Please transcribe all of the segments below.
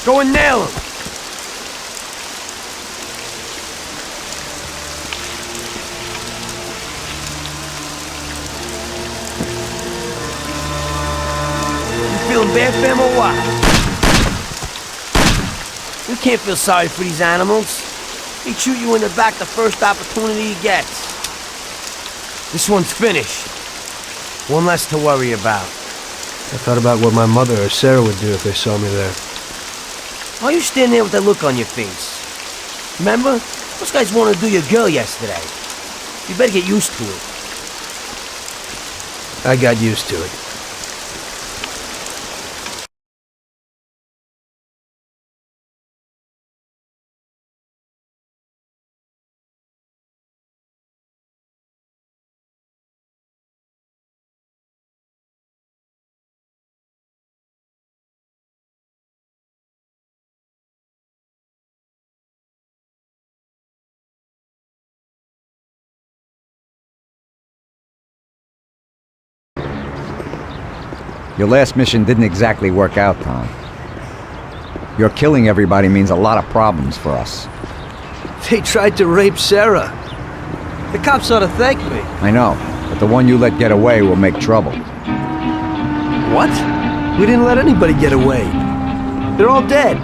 Go and nail him! You feeling bad, fam, or what? We can't feel sorry for these animals. He'd shoot you in the back the first opportunity he gets. This one's finished. One less to worry about. I thought about what my mother or Sarah would do if they saw me there. Why are you standing there with that look on your face? Remember? Those guys wanted to do your girl yesterday. You better get used to it. I got used to it. Your last mission didn't exactly work out, Tom. Your killing everybody means a lot of problems for us. They tried to rape Sarah. The cops ought to thank me. I know, but the one you let get away will make trouble. What? We didn't let anybody get away. They're all dead.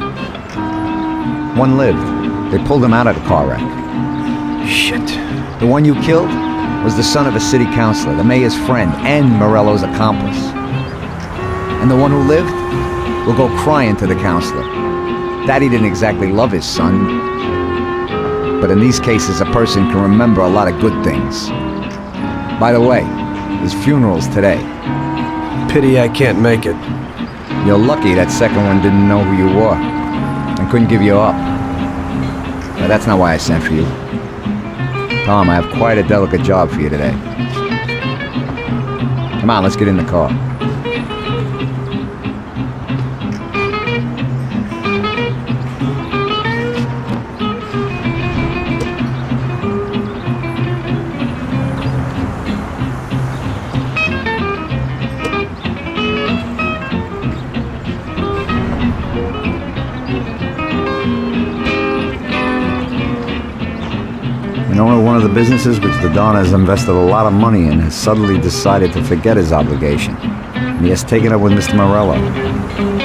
One lived. They pulled him out of the car wreck. Shit. The one you killed was the son of a city councilor, the mayor's friend, and Morello's accomplice. And the one who lived will go crying to the counselor. Daddy didn't exactly love his son. But in these cases, a person can remember a lot of good things. By the way, his funeral's today. Pity I can't make it. You're lucky that second one didn't know who you were and couldn't give you up. But that's not why I sent for you. Tom, I have quite a delicate job for you today. Come on, let's get in the car. And owner of one of the businesses which the Don has invested a lot of money in has suddenly decided to forget his obligation. And he has taken up with Mr. Morello.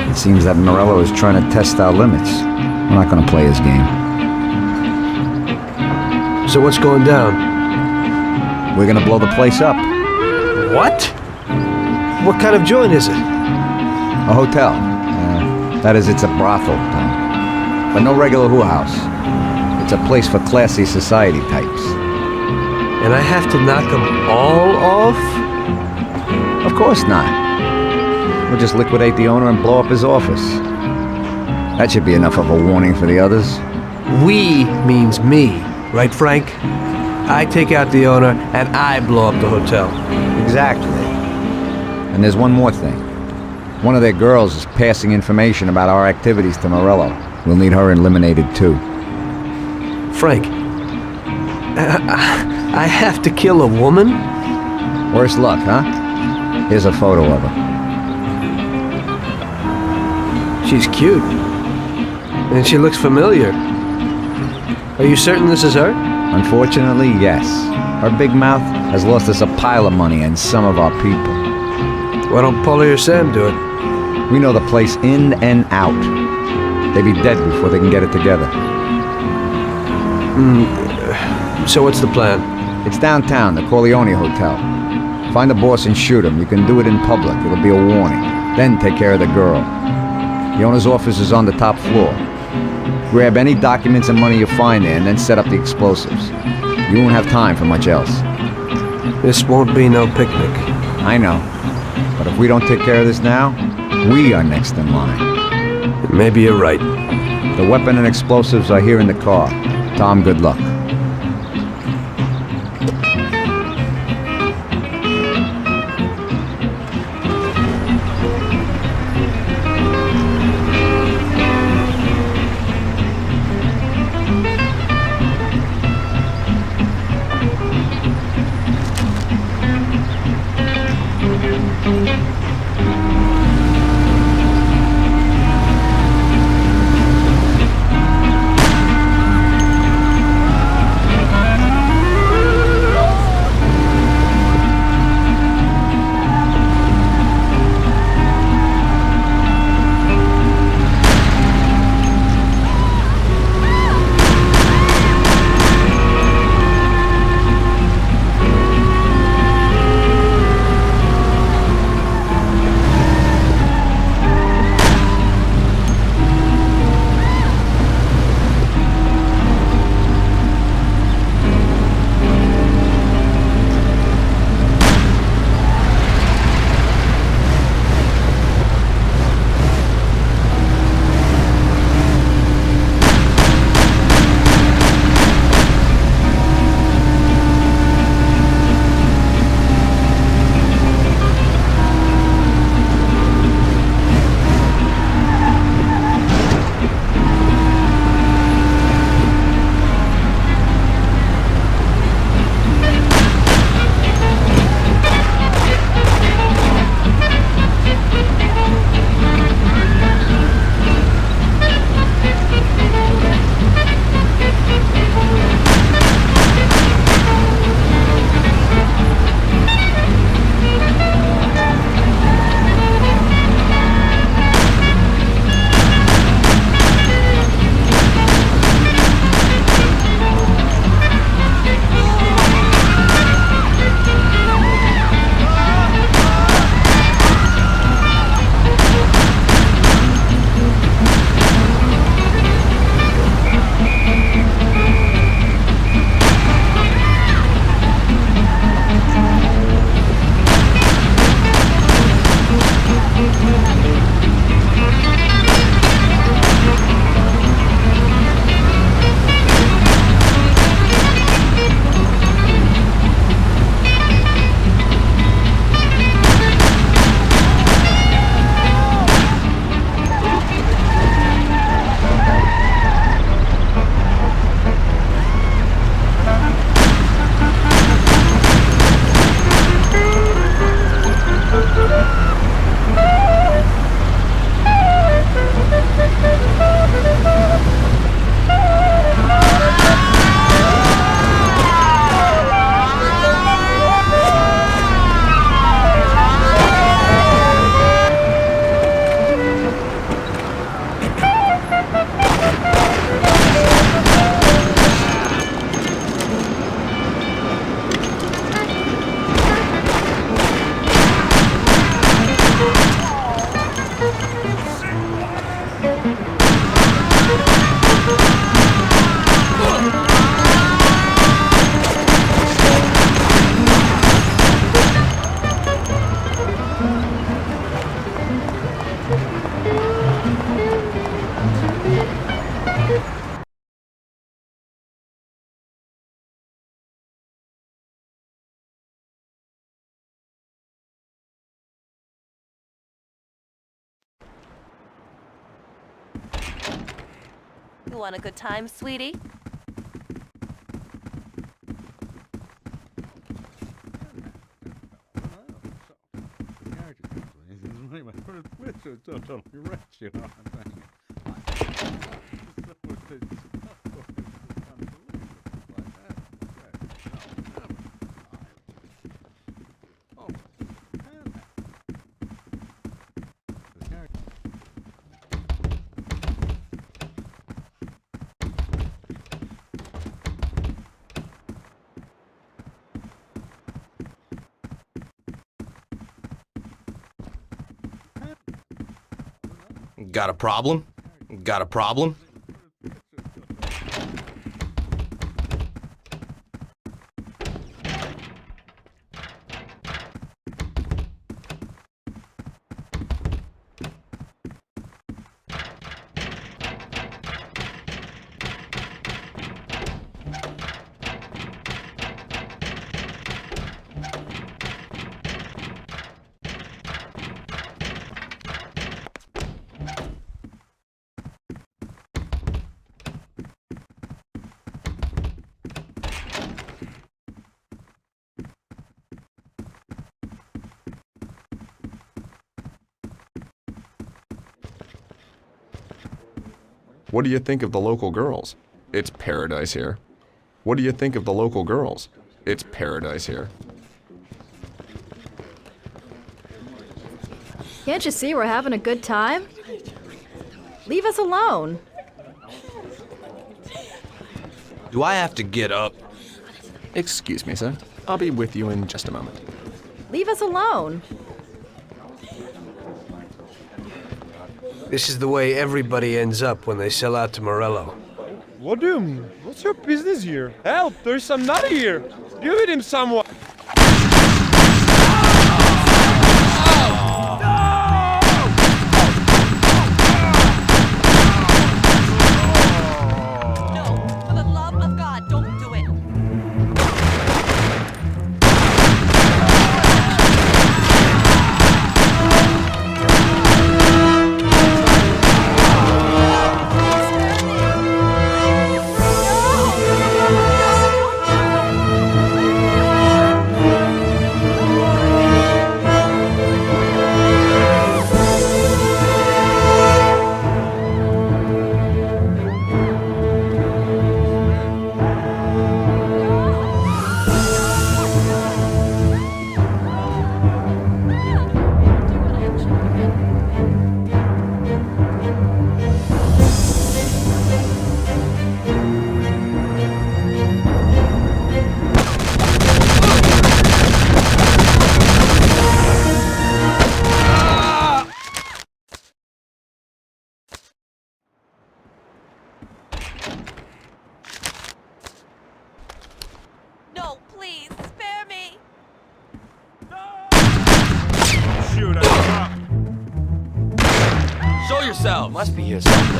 It seems that Morello is trying to test our limits. We're not going to play his game. So what's going down? We're going to blow the place up. What? What kind of joint is it? A hotel. That is, it's a brothel, Tom. But no regular hoo house. It's a place for classy society types. And I have to knock them all off? Of course not. We'll just liquidate the owner and blow up his office. That should be enough of a warning for the others. We means me, right, Frank? I take out the owner and I blow up the hotel. Exactly. And there's one more thing. One of their girls is passing information about our activities to Morello. We'll need her eliminated too. Frank, I have to kill a woman? Worse luck, huh? Here's a photo of her. She's cute. And she looks familiar. Are you certain this is her? Unfortunately, yes. Her big mouth has lost us a pile of money and some of our people. Why don't Paulie or Sam do it? We know the place in and out. They'd be dead before they can get it together. So what's the plan? It's downtown, the Corleone Hotel. Find the boss and shoot him. You can do it in public. It'll be a warning. Then take care of the girl. The owner's office is on the top floor. Grab any documents and money you find there and then set up the explosives. You won't have time for much else. This won't be no picnic. I know. But if we don't take care of this now, we are next in line. Maybe you're right. The weapon and explosives are here in the car. Tom, good luck. You want a good time, sweetie? Got a problem? Got a problem? What do you think of the local girls? It's paradise here. What do you think of the local girls? It's paradise here. Can't you see we're having a good time? Leave us alone. Do I have to get up? Excuse me, sir. I'll be with you in just a moment. Leave us alone. This is the way everybody ends up when they sell out to Morello. Wadum, what's your business here? Help, there's some nut here. Deal with him somewhat. No, for the love of God, don't do it. No, please, spare me. Shoot, I Show yourself! Must be here somewhere.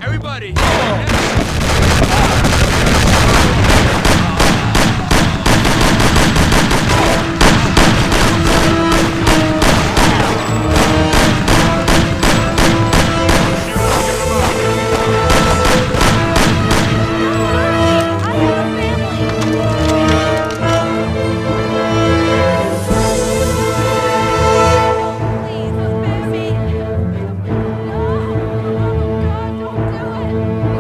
Everybody! Please, spare me. No, God, don't do it.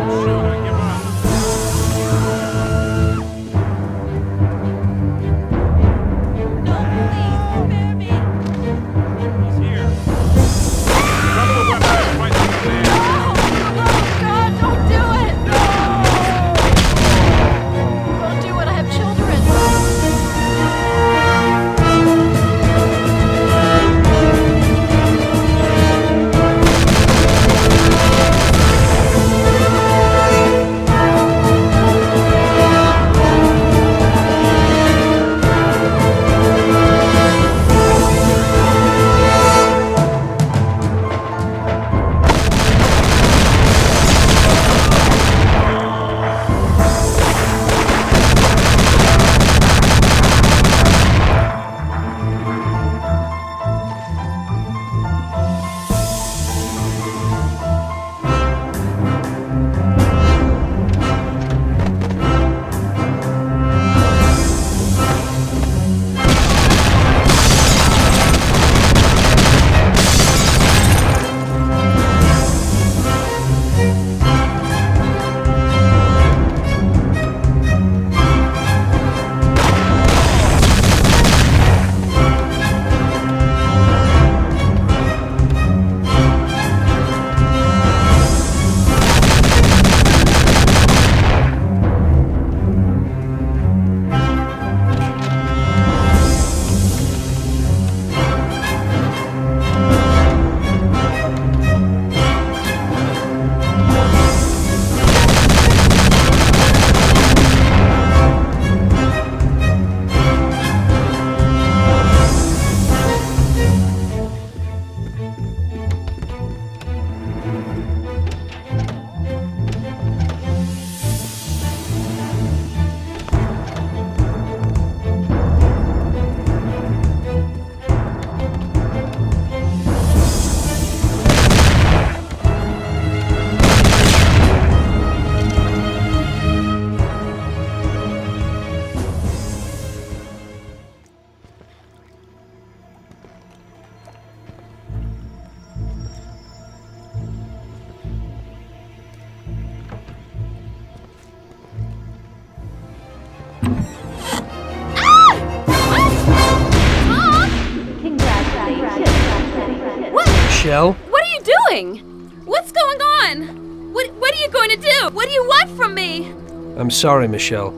Michelle? What are you doing? What's going on? What are you going to do? What do you want from me? I'm sorry, Michelle,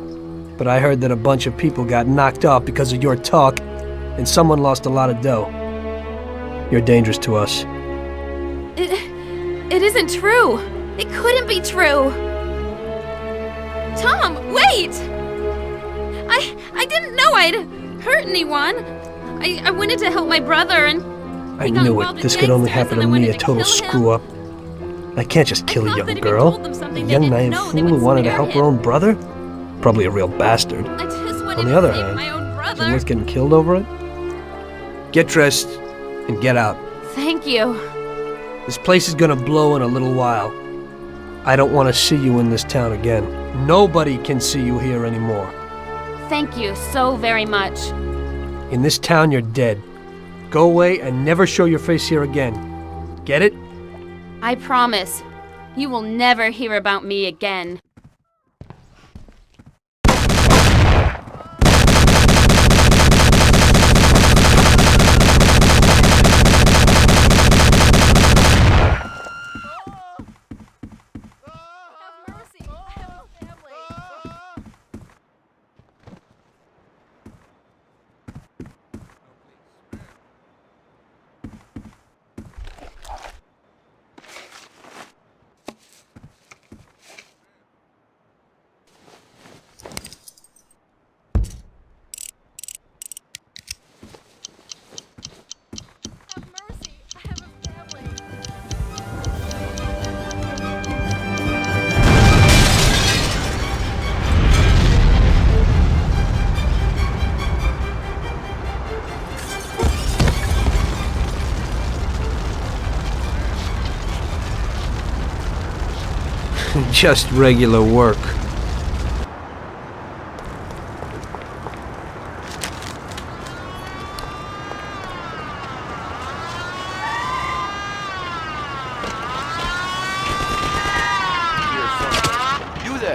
but I heard that a bunch of people got knocked off because of your talk, and someone lost a lot of dough. You're dangerous to us. It isn't true. It couldn't be true. Tom, wait! I didn't know I'd hurt anyone. I wanted to help my brother and I knew it. This could only happen to me, a total screw-up. I can't just kill a young girl. A young naive fool who wanted to help her own brother? Probably a real bastard. I just wanted On the to other save hand, my own is it brother. worth getting killed over it? Get dressed and get out. Thank you. This place is gonna blow in a little while. I don't want to see you in this town again. Nobody can see you here anymore. Thank you so very much. In this town, you're dead. Go away and never show your face here again. Get it? I promise. You will never hear about me again. Just regular work. You there?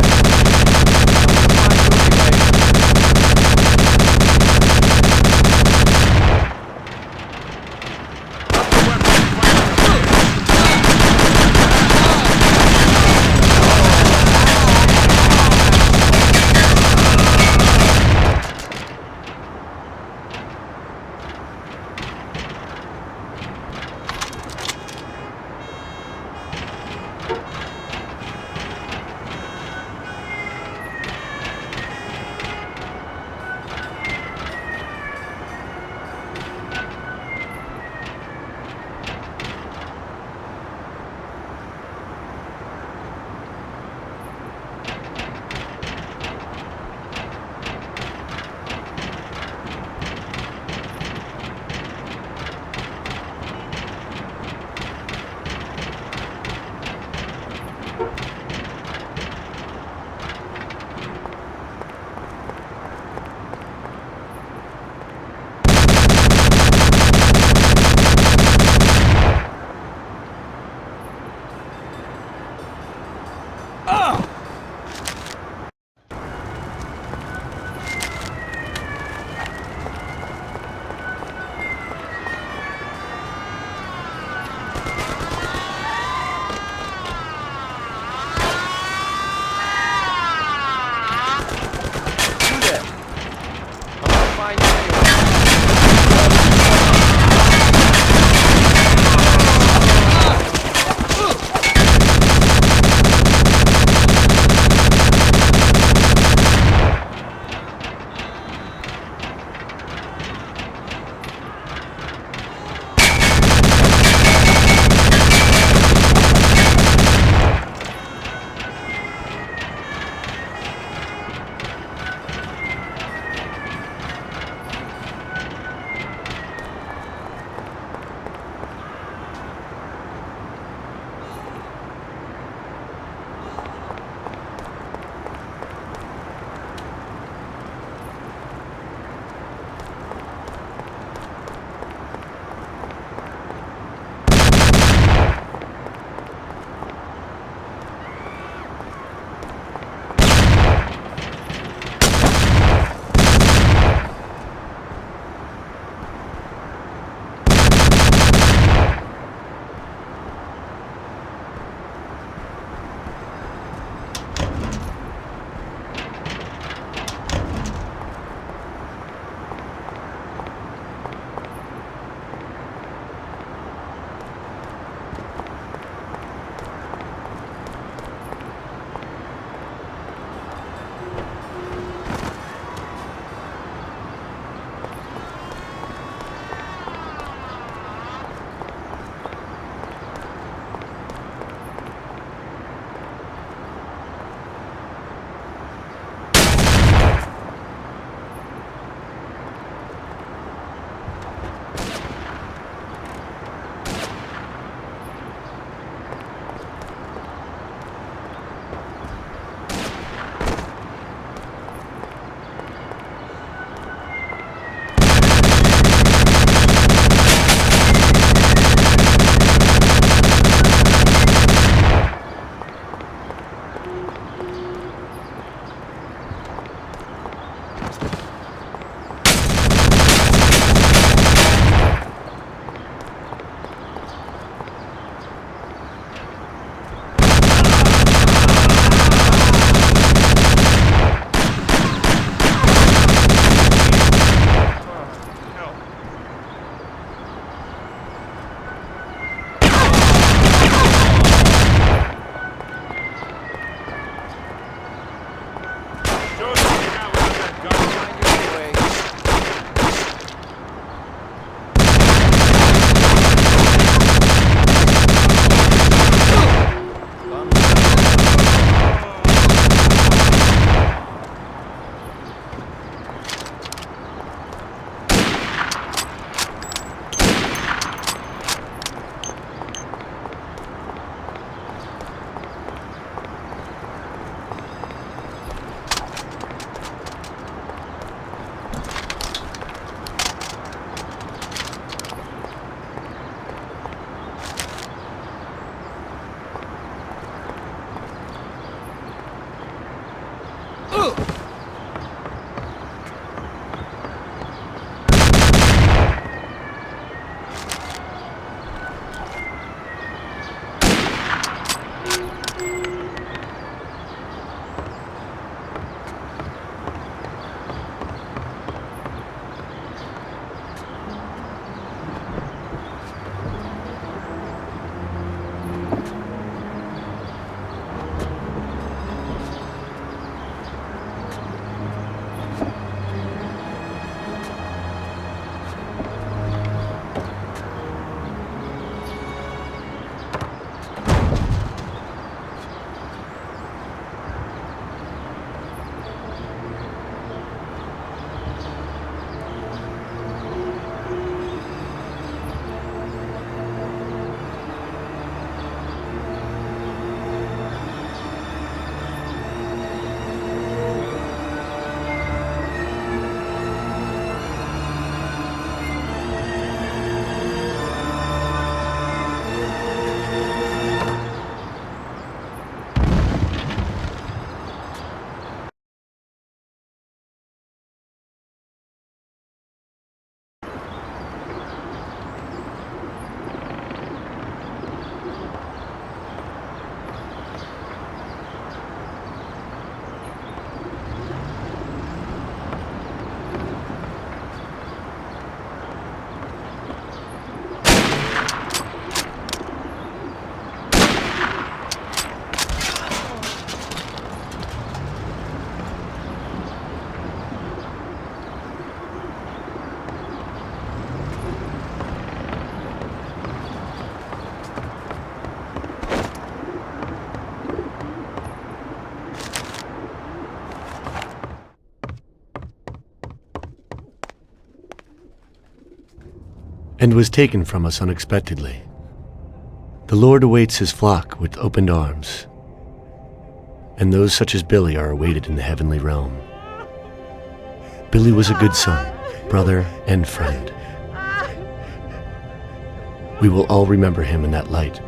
and was taken from us unexpectedly. The Lord awaits his flock with opened arms, and those such as Billy are awaited in the heavenly realm. Billy was a good son, brother, and friend. We will all remember him in that light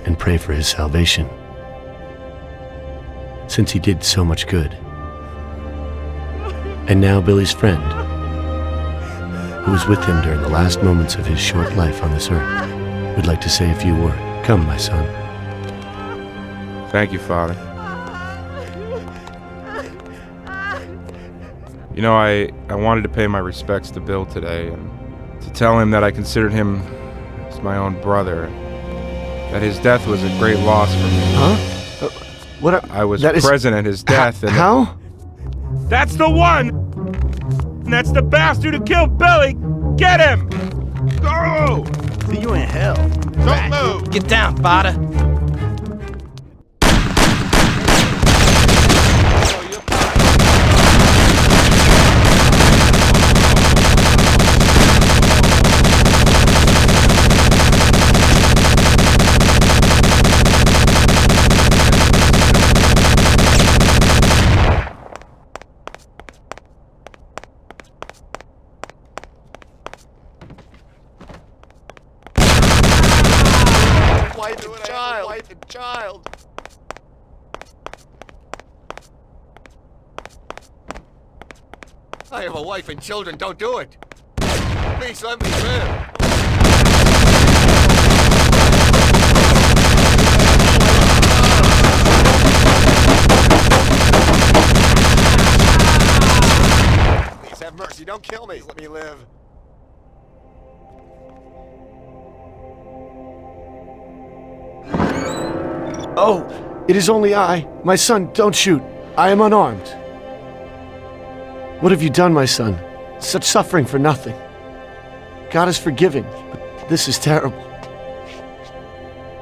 and pray for his salvation, since he did so much good. And now Billy's friend, who was with him during the last moments of his short life on this earth, would like to say a few words. Come, my son. Thank you, Father. You know, I wanted to pay my respects to Bill today and to tell him that I considered him as my own brother, that his death was a great loss for me. Huh? I was present at his death. How? That's the one! That's the bastard who killed Billy! Get him! Go! See you in hell. Don't move! Get down, Bada. Wife and child. I have a wife and children. Don't do it. Please let me live. Please have mercy. Don't kill me. Let me live. Oh, it is only I. My son, don't shoot. I am unarmed. What have you done, my son? Such suffering for nothing. God is forgiving, but this is terrible.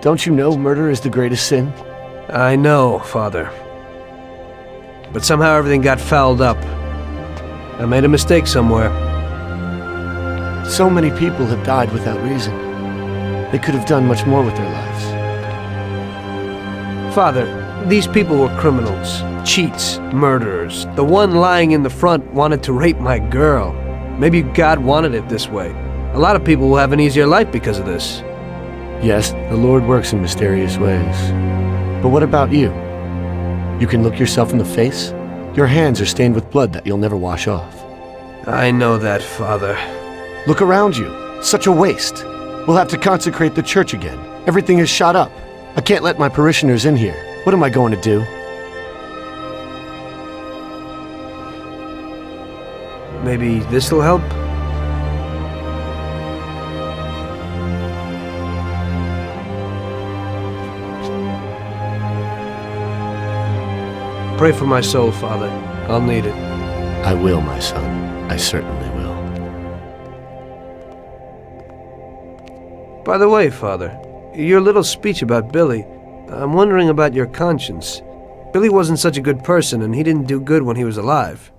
Don't you know murder is the greatest sin? I know, Father. But somehow everything got fouled up. I made a mistake somewhere. So many people have died without reason. They could have done much more with their lives. Father, these people were criminals, cheats, murderers. The one lying in the front wanted to rape my girl. Maybe God wanted it this way. A lot of people will have an easier life because of this. Yes, the Lord works in mysterious ways. But what about you? You can look yourself in the face? Your hands are stained with blood that you'll never wash off. I know that, Father. Look around you. Such a waste. We'll have to consecrate the church again. Everything is shot up. I can't let my parishioners in here. What am I going to do? Maybe this'll help? Pray for my soul, Father. I'll need it. I will, my son. I certainly will. By the way, Father, your little speech about Billy, I'm wondering about your conscience. Billy wasn't such a good person, and he didn't do good when he was alive.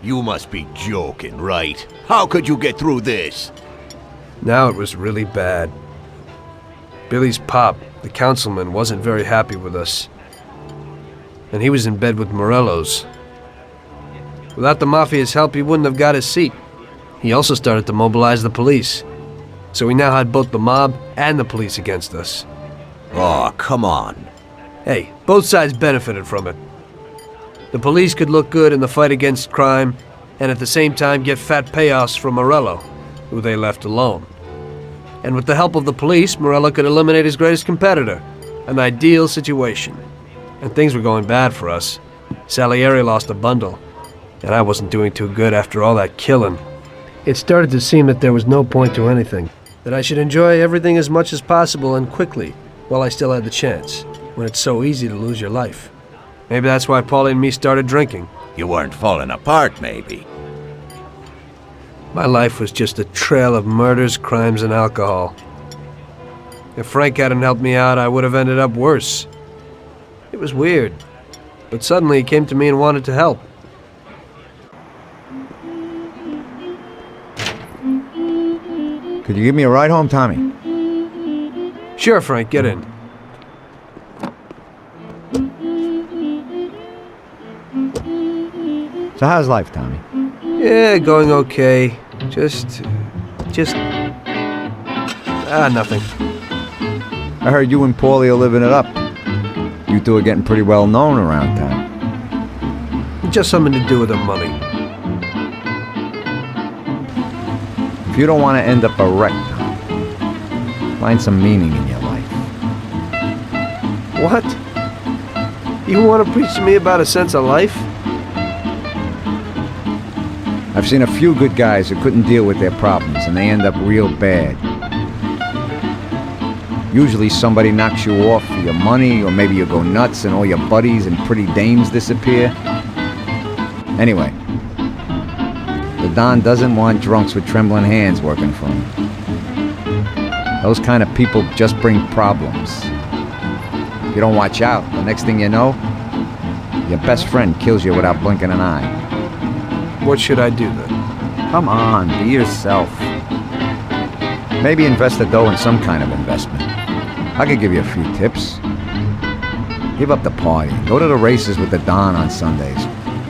You must be joking, right? How could you get through this? Now it was really bad. Billy's pop, the councilman, wasn't very happy with us. And he was in bed with Morello's. Without the Mafia's help, he wouldn't have got his seat. He also started to mobilize the police. So we now had both the mob and the police against us. Oh, come on. Hey, both sides benefited from it. The police could look good in the fight against crime, and at the same time get fat payoffs from Morello, who they left alone. And with the help of the police, Morello could eliminate his greatest competitor. An ideal situation. And things were going bad for us. Salieri lost a bundle, and I wasn't doing too good after all that killing. It started to seem that there was no point to anything, that I should enjoy everything as much as possible and quickly, while I still had the chance, when it's so easy to lose your life. Maybe that's why Paulie and me started drinking. You weren't falling apart, maybe. My life was just a trail of murders, crimes, and alcohol. If Frank hadn't helped me out, I would have ended up worse. It was weird, but suddenly he came to me and wanted to help. Could you give me a ride home, Tommy? Sure, Frank, get in. So how's life, Tommy? Yeah, going okay. Nothing. I heard you and Paulie are living it up. You two are getting pretty well known around town. Just something to do with the money. If you don't want to end up a wreck, Tom, find some meaning in your life. What? You want to preach to me about a sense of life? I've seen a few good guys who couldn't deal with their problems, and they end up real bad. Usually somebody knocks you off for your money, or maybe you go nuts and all your buddies and pretty dames disappear. Anyway, the Don doesn't want drunks with trembling hands working for him. Those kind of people just bring problems. If you don't watch out, the next thing you know, your best friend kills you without blinking an eye. What should I do then? Come on, be yourself. Maybe invest the dough in some kind of investment. I could give you a few tips. Give up the party. Go to the races with the Don on Sundays.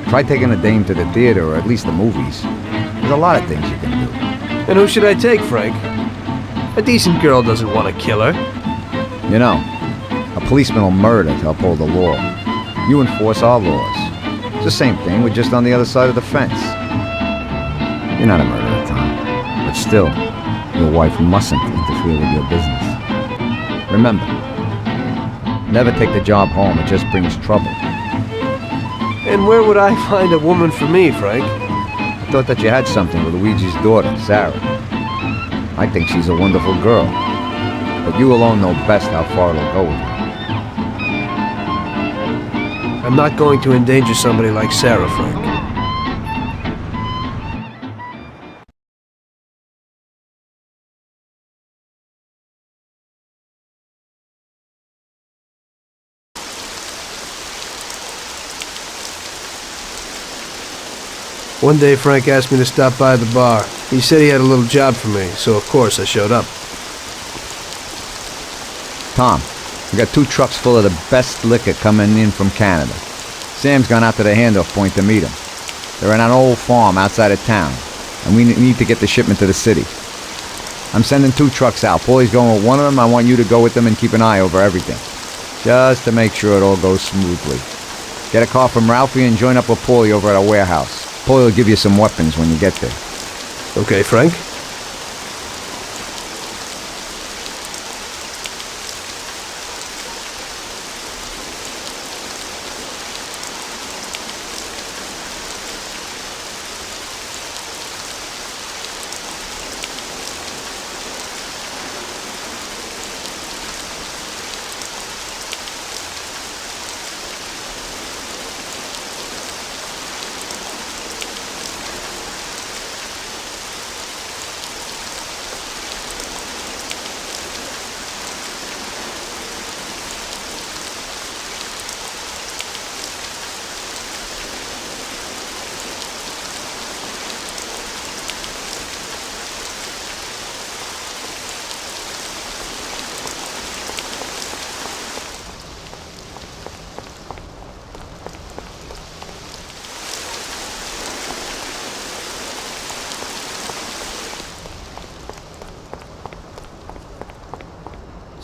Try taking a dame to the theater, or at least the movies. There's a lot of things you can do. And who should I take, Frank? A decent girl doesn't want to kill her. You know, a policeman will murder to uphold the law. You enforce our laws. It's the same thing, we're just on the other side of the fence. You're not a murderer, Tom. But still, your wife mustn't interfere with your business. Remember, never take the job home, it just brings trouble. And where would I find a woman for me, Frank? I thought that you had something with Luigi's daughter, Sarah. I think she's a wonderful girl. But you alone know best how far it'll go with her. I'm not going to endanger somebody like Sarah, Frank. One day, Frank asked me to stop by the bar. He said he had a little job for me, so of course I showed up. Tom, we got 2 trucks full of the best liquor coming in from Canada. Sam's gone out to the handoff point to meet them. They're in an old farm outside of town, and we need to get the shipment to the city. I'm sending 2 trucks out. Paulie's going with one of them. I want you to go with them and keep an eye over everything, just to make sure it all goes smoothly. Get a car from Ralphie and join up with Paulie over at our warehouse. Paulie will give you some weapons when you get there. Okay, Frank?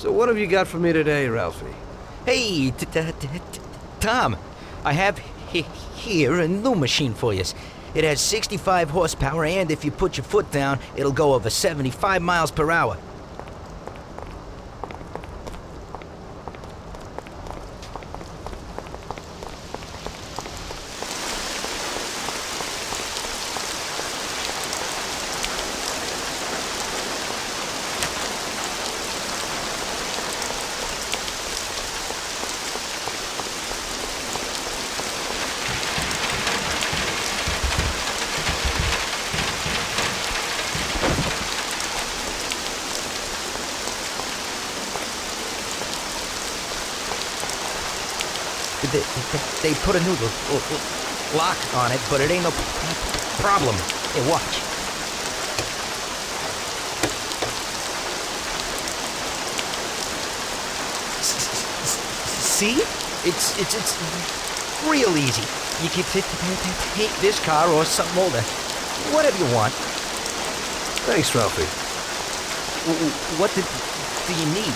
So what have you got for me today, Ralphie? Hey, Tom, I have here a new machine for you. It has 65 horsepower, and if you put your foot down, it'll go over 75 miles per hour. They put a new lock on it, but it ain't no problem. Hey, watch. See? It's real easy. You can take this car or something older. Whatever you want. Thanks, Ralphie. What do you need?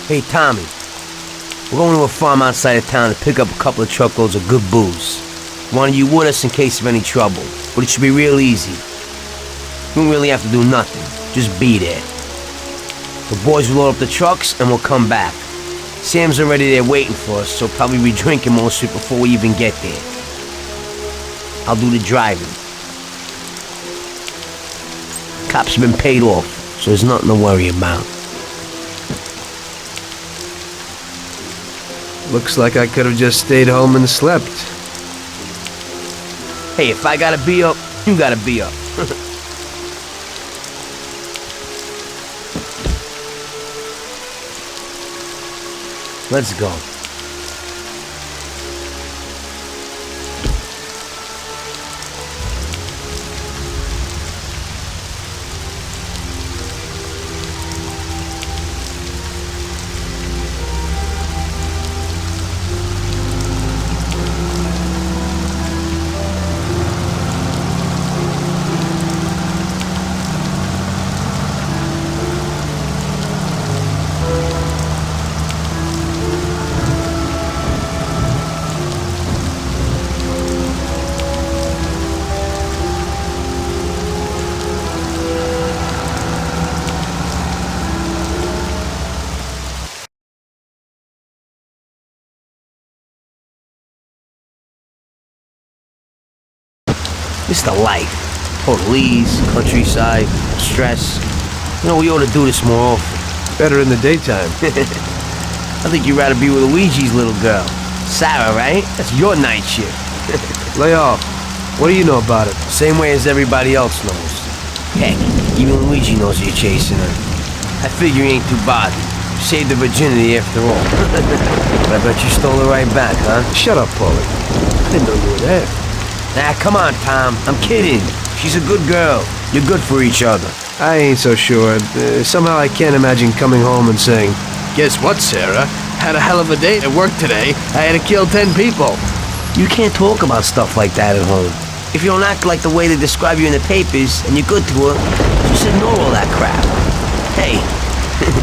Hey, Tommy. We're going to a farm outside of town to pick up a couple of truckloads of good booze. Wanted you with us in case of any trouble, but it should be real easy. You don't really have to do nothing. Just be there. The boys will load up the trucks and we'll come back. Sam's already there waiting for us, so probably be drinking most of it before we even get there. I'll do the driving. Cops have been paid off, so there's nothing to worry about. Looks like I could have just stayed home and slept. Hey, if I gotta be up, you gotta be up. Let's go. It's the life. Police, countryside, stress. You know, we ought to do this more often. Better in the daytime. I think you'd rather be with Luigi's little girl. Sarah, right? That's your night shift. Lay off. What do you know about it? Same way as everybody else knows. Heck, even Luigi knows you're chasing her. I figure you ain't too bothered. You saved her virginity after all. But I bet you stole her right back, huh? Shut up, Paulie. I didn't know you were there. Nah, come on, Tom. I'm kidding. She's a good girl. You're good for each other. I ain't so sure. Somehow I can't imagine coming home and saying, "Guess what, Sarah? Had a hell of a day at work today. I had to kill 10 people." You can't talk about stuff like that at home. If you don't act like the way they describe you in the papers and you're good to her, just ignore all that crap. Hey,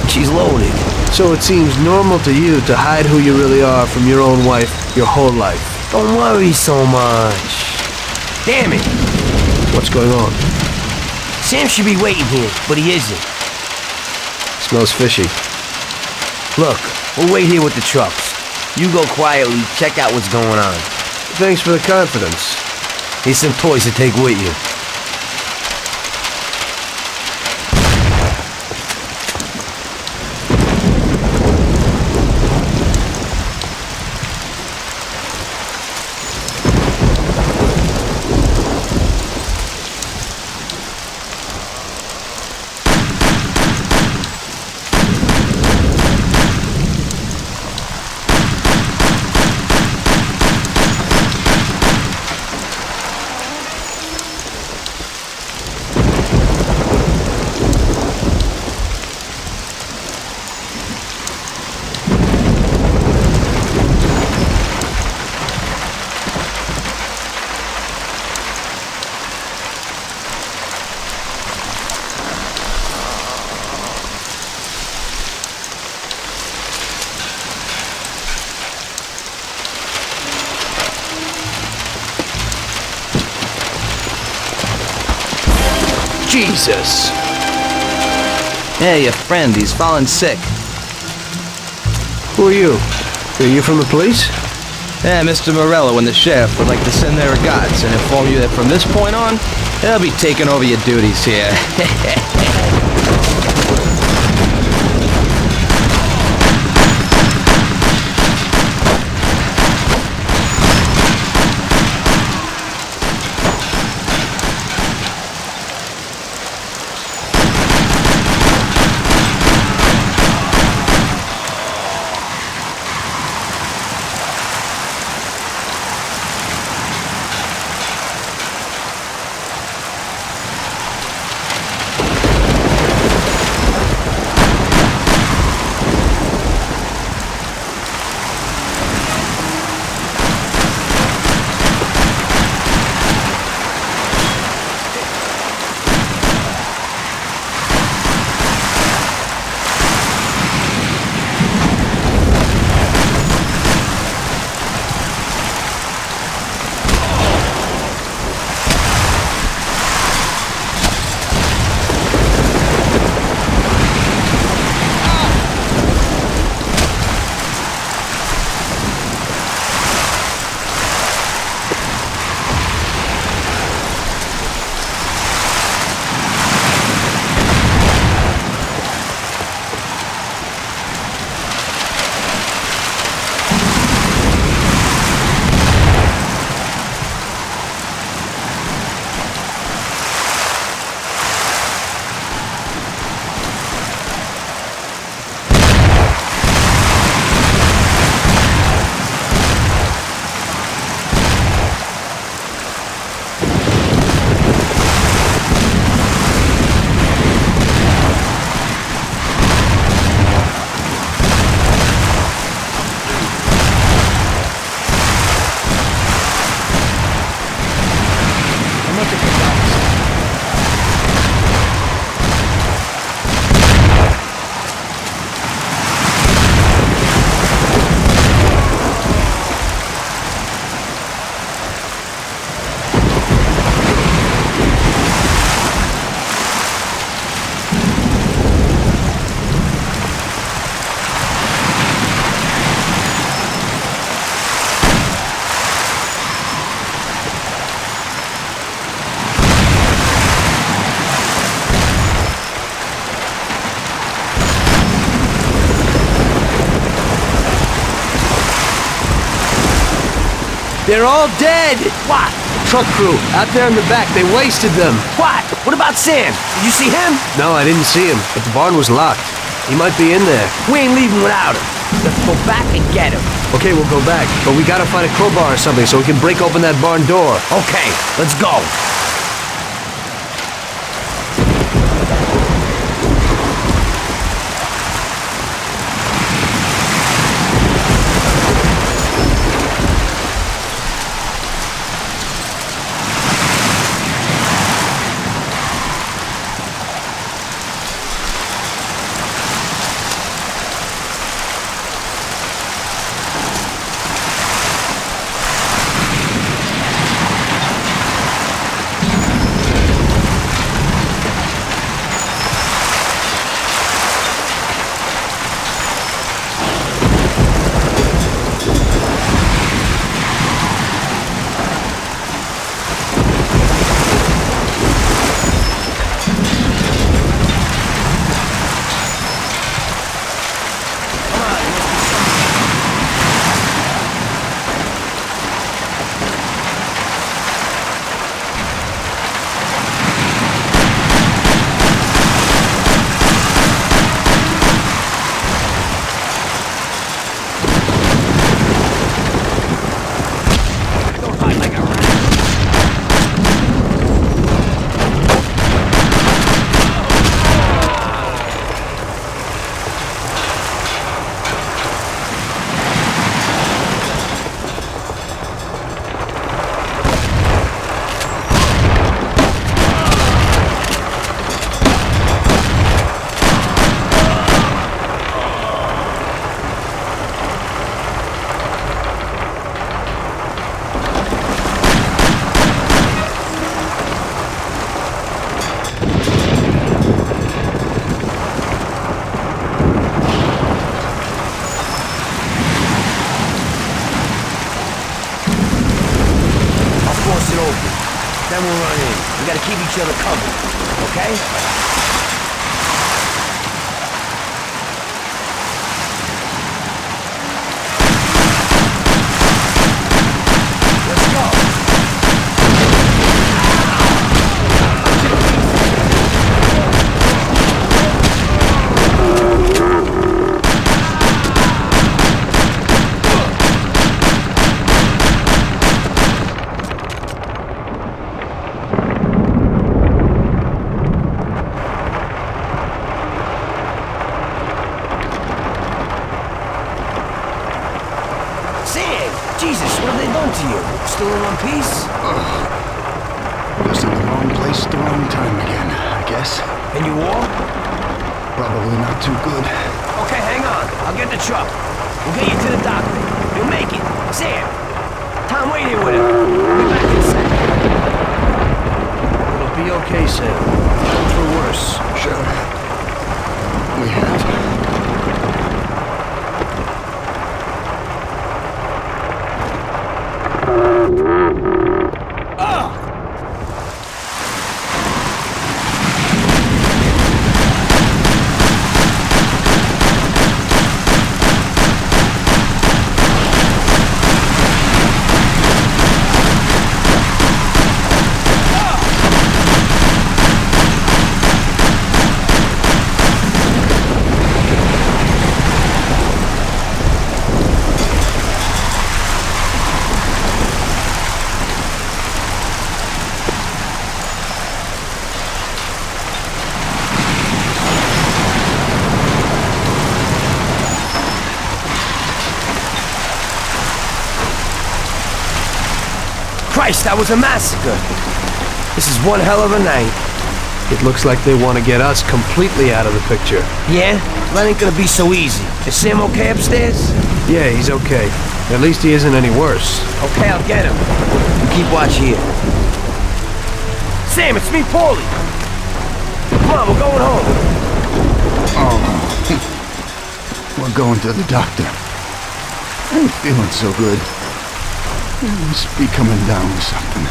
she's loaded. So it seems normal to you to hide who you really are from your own wife your whole life. Don't worry so much. Damn it! What's going on? Sam should be waiting here, but he isn't. Smells fishy. Look, we'll wait here with the trucks. You go quietly, check out what's going on. Thanks for the confidence. Here's some toys to take with you. Jesus! Hey, a friend. He's fallen sick. Who are you? Are you from the police? Yeah, Mr. Morello and the sheriff would like to send their regards and inform you that from this point on, they'll be taking over your duties here. They're all dead! What? Truck crew, out there in the back, they wasted them. What? What about Sam? Did you see him? No, I didn't see him, but the barn was locked. He might be in there. We ain't leaving without him. Let's go back and get him. Okay, we'll go back, but we gotta find a crowbar or something so we can break open that barn door. Okay, let's go. Then we'll run in. We gotta keep each other covered, okay? Jesus, what have they done to you? Still in one piece? Just in the wrong place at the wrong time again, I guess. And you walk? Probably not too good. Okay, hang on. I'll get the truck. We'll get you to the doctor. You'll make it. Sam! Tom, wait here with him. We'll be back in a second. It'll be okay, Sam. Not for worse. Sure. We have. Christ, that was a massacre. This is one hell of a night. It looks like they want to get us completely out of the picture. Yeah? That ain't gonna be so easy. Is Sam okay upstairs? Yeah, he's okay. At least he isn't any worse. Okay, I'll get him. You keep watch here. Sam, it's me, Paulie. Come on, we're going home. Oh. We're going to the doctor. I ain't feeling so good. I must be coming down with something.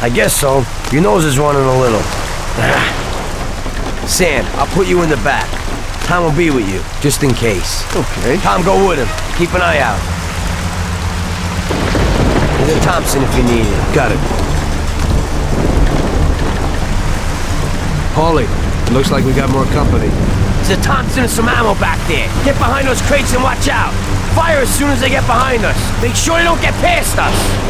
I guess so. Your nose is running a little. Sam, I'll put you in the back. Tom will be with you, just in case. Okay. Tom, go with him. Keep an eye out. There's a Thompson if you need it. Got it. Paulie, it looks like we got more company. There's a Thompson and some ammo back there. Get behind those crates and watch out. Fire as soon as they get behind us. Make sure they don't get past us.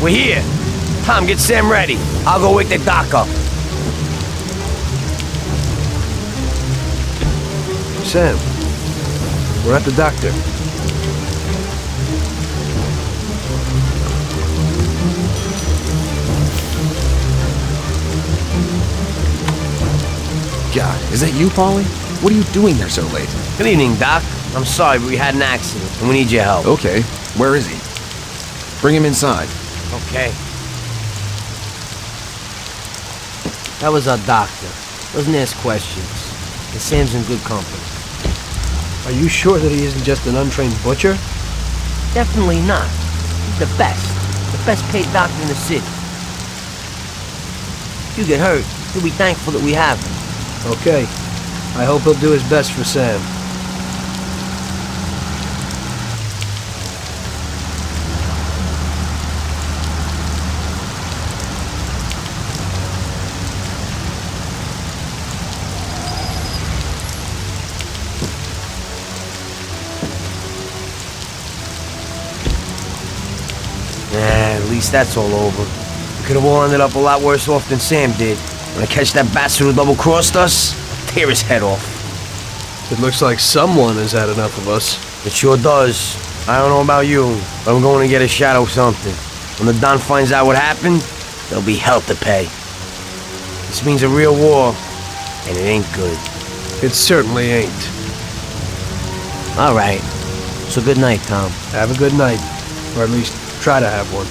We're here. Tom, get Sam ready. I'll go wake the doc up. Sam, we're at the doctor. God, is that you, Paulie? What are you doing there so late? Good evening, Doc. I'm sorry, but we had an accident, and we need your help. Okay, where is he? Bring him inside. Okay. That was our doctor. Doesn't ask questions. And Sam's in good company. Are you sure that he isn't just an untrained butcher? Definitely not. He's the best. The best paid doctor in the city. If you get hurt, you'll be thankful that we have him. Okay. I hope he'll do his best for Sam. At least that's all over. We could have all ended up a lot worse off than Sam did. When I catch that bastard who double-crossed us, I'll tear his head off. It looks like someone has had enough of us. It sure does. I don't know about you, but I'm going to get a shot of something. When the Don finds out what happened, there'll be hell to pay. This means a real war, and it ain't good. It certainly ain't. All right. So good night, Tom. Have a good night. Or at least try to have one.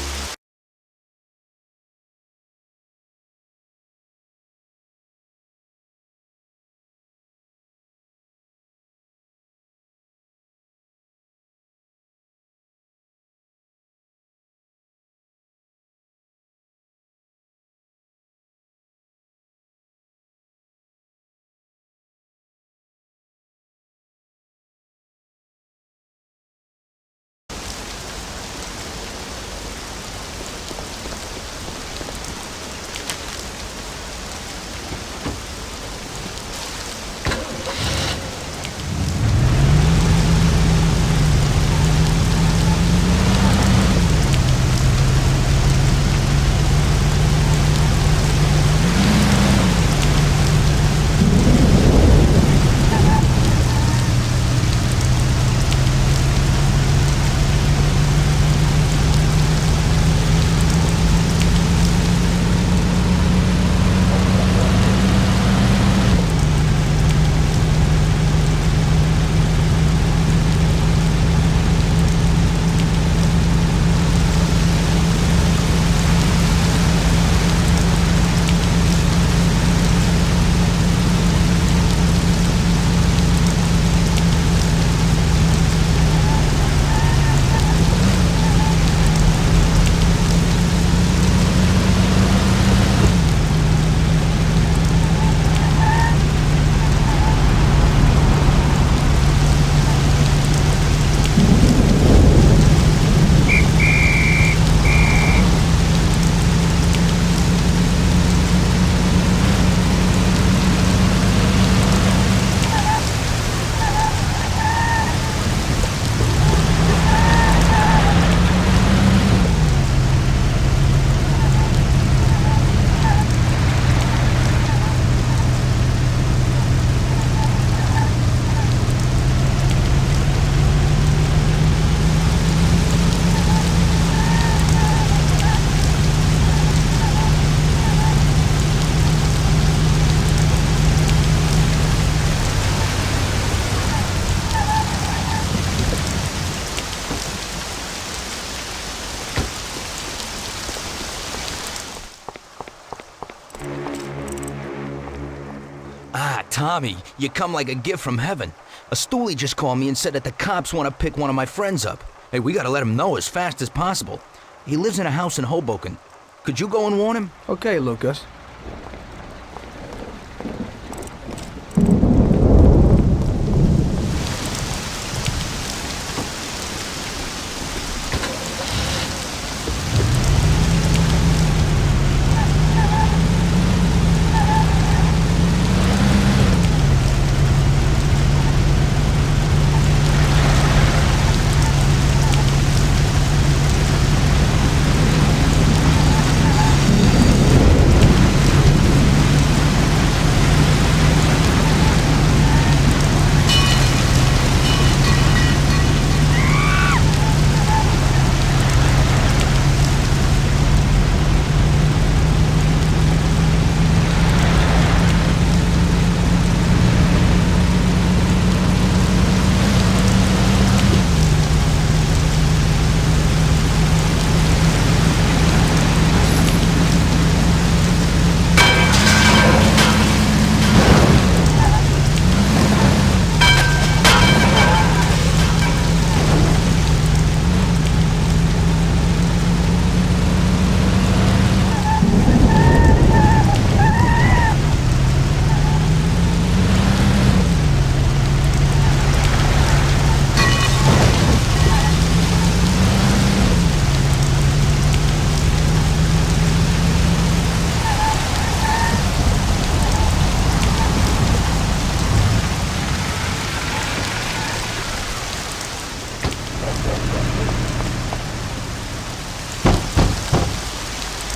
Tommy, you come like a gift from heaven. A stoolie just called me and said that the cops want to pick one of my friends up. Hey, we gotta let him know as fast as possible. He lives in a house in Hoboken. Could you go and warn him? Okay, Lucas.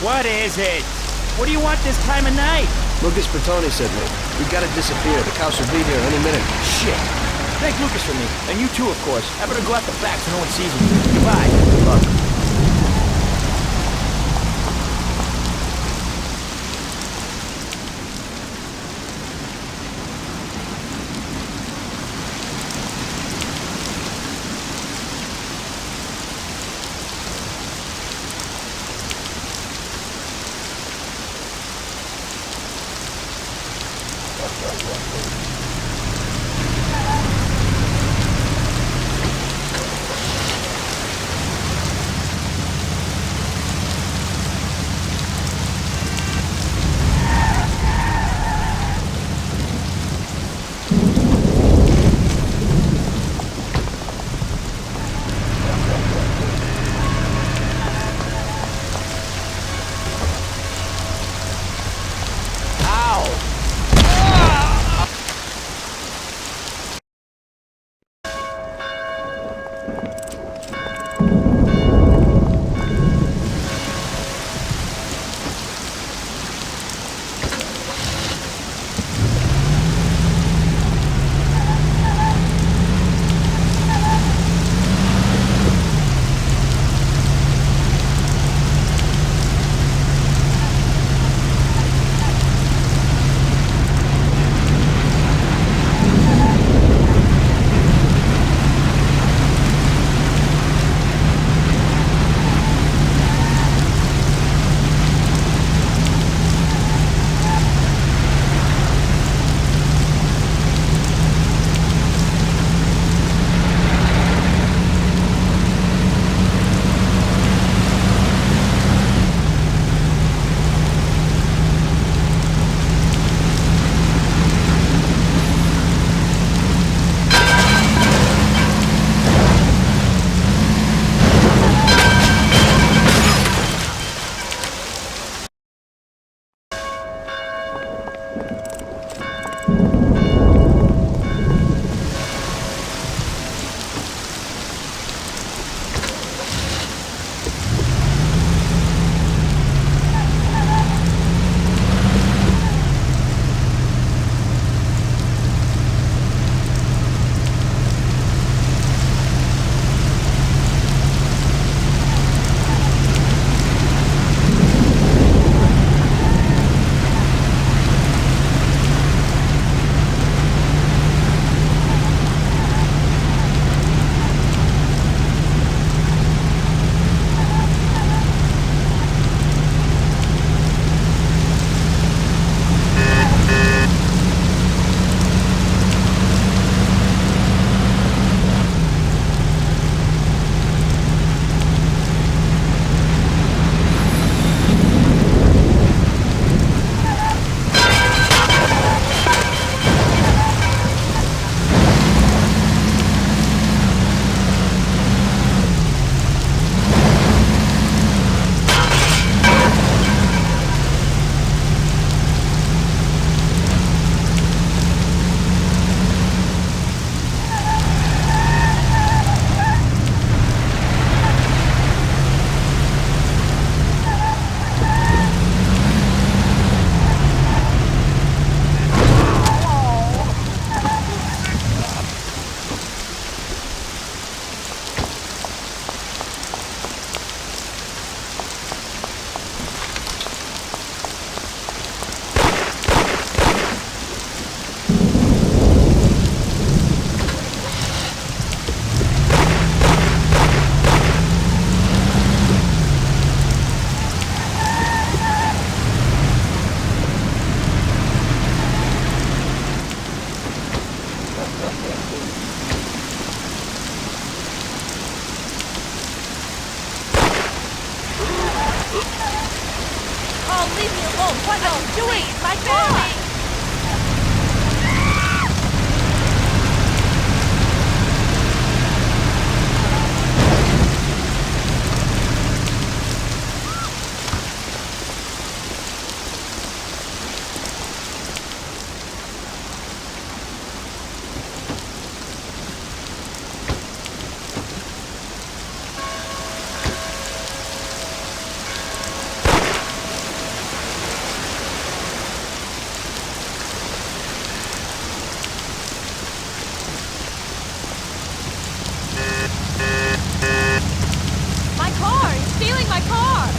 What is it? What do you want this time of night? Lucas Bertoni said we gotta disappear. The cops will be here any minute. Shit. Thank Lucas for me. And you too, of course. I better go out the back so no one sees me. Goodbye. Good luck. doing? My family! My car! He's stealing my car!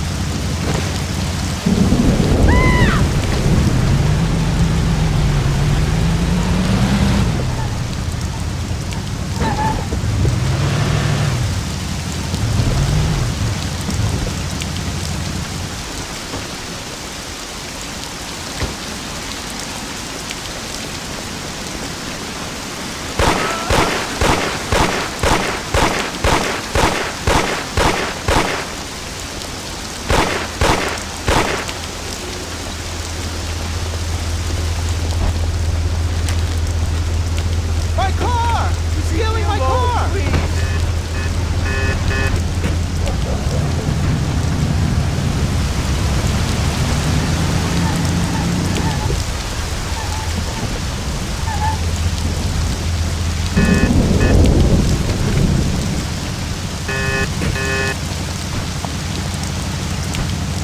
My car! He's stealing my car!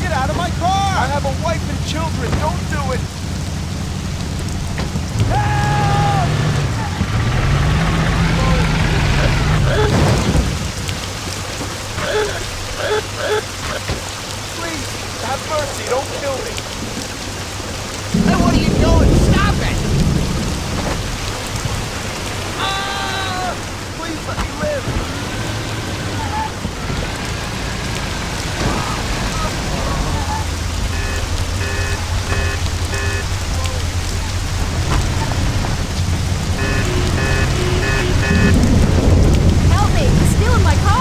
Get out of my car! I have a wife and children. Don't do it. Please, have mercy. Don't kill me. Hey, what are you doing? Stop it! Ah! Please let me live. Help me! He's stealing my car!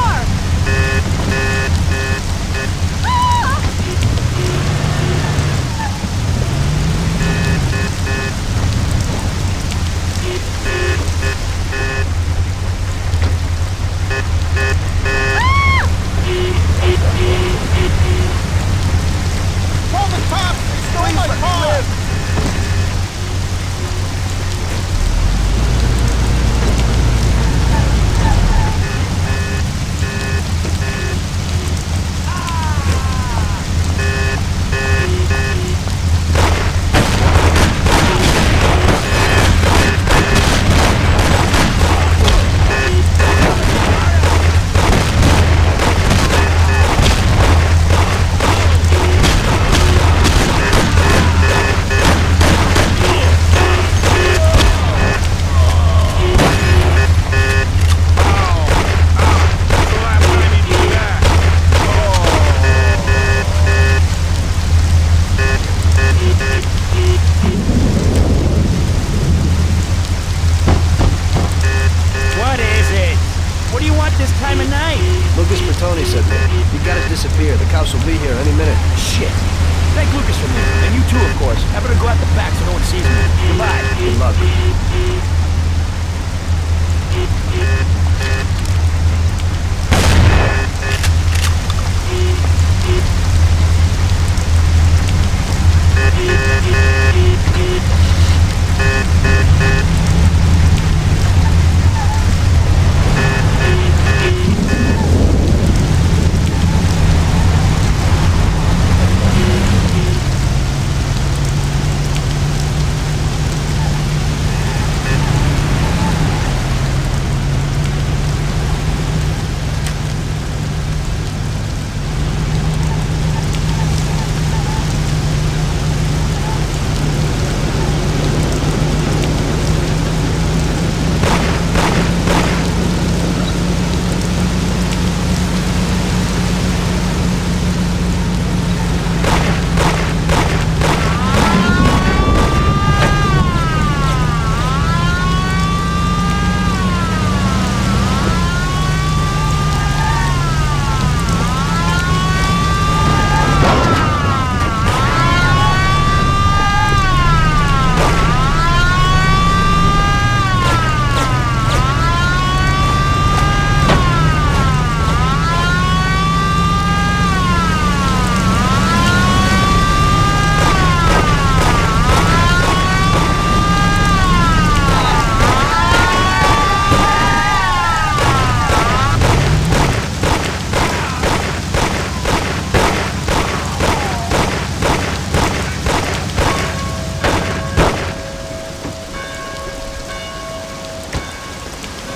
Call the cops! They stole my car! What is it? What do you want this time of night? Lucas Bertoni said that. You gotta disappear. The cops will be here any minute. Shit! Thank Lucas for me. And you too, of course. I better go out the back so no one sees me. Goodbye. Good luck.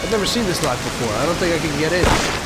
I've never seen this lot before. I don't think I can get in.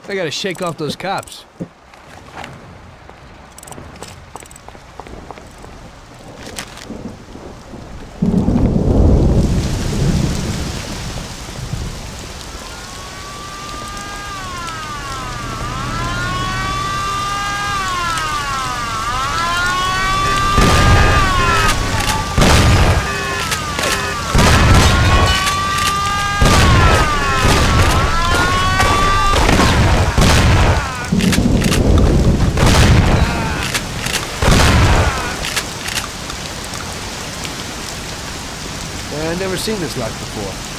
I gotta shake off those cops. I've never seen this lot before.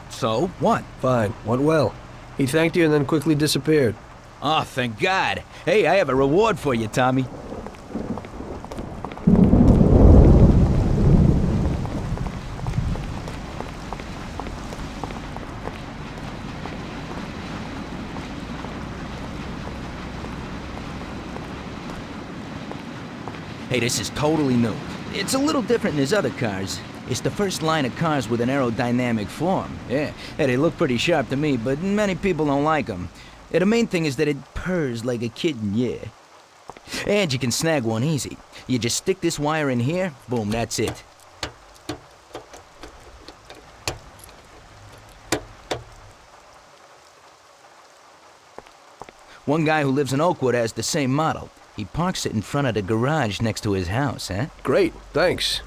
So, what? Fine, went well. He thanked you and then quickly disappeared. Oh, thank God. Hey, I have a reward for you, Tommy. Hey, this is totally new. It's a little different than his other cars. It's the first line of cars with an aerodynamic form. Yeah, they look pretty sharp to me, but many people don't like them. The main thing is that it purrs like a kitten, yeah. And you can snag one easy. You just stick this wire in here, boom, that's it. One guy who lives in Oakwood has the same model. He parks it in front of the garage next to his house, huh? Great, thanks.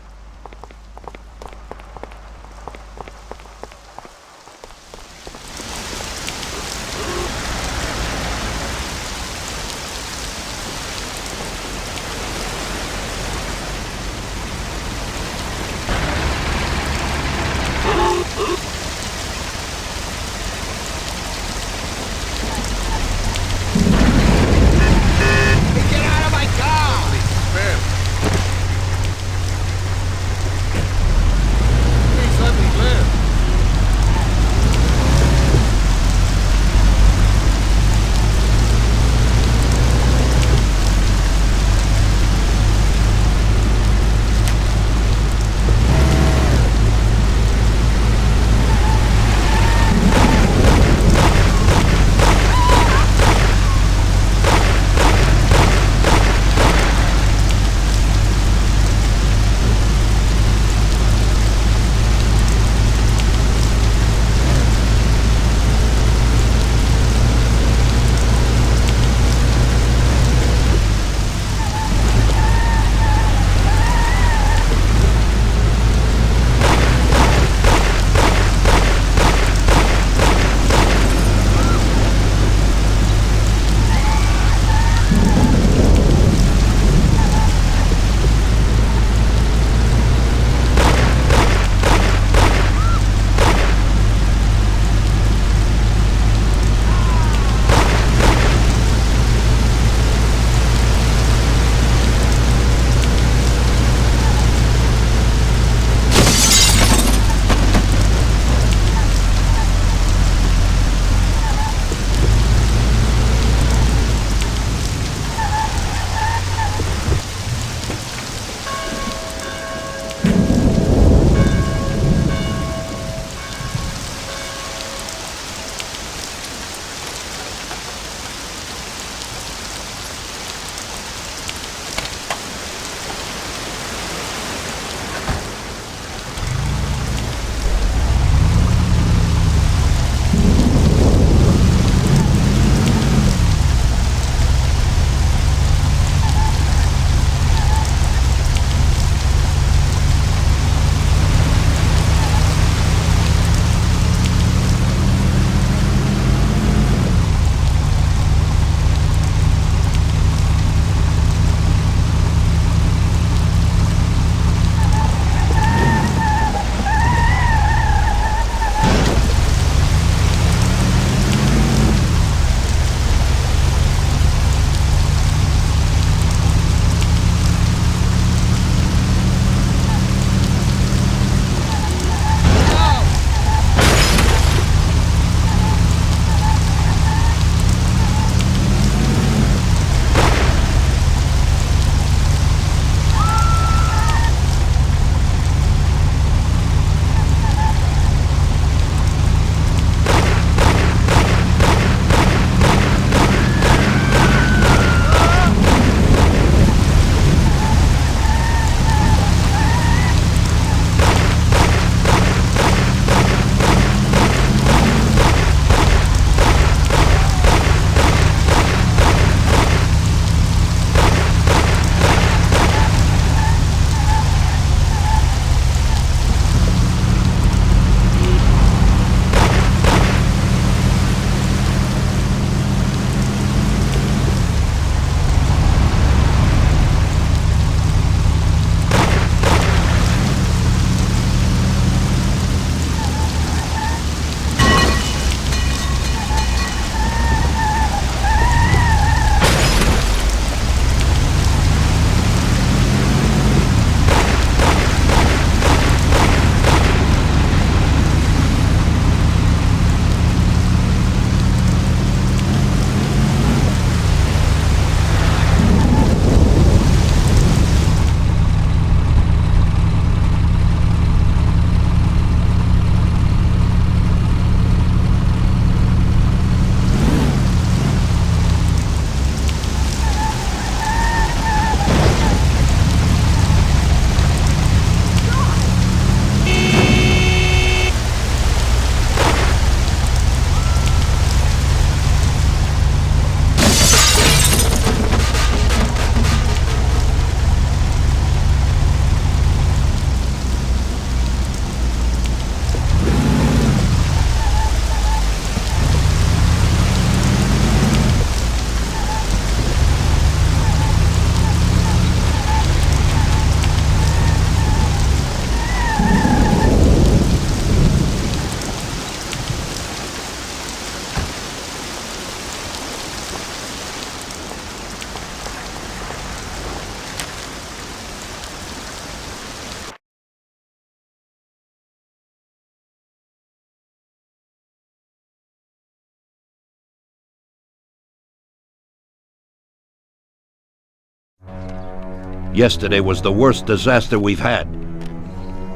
Yesterday was the worst disaster we've had.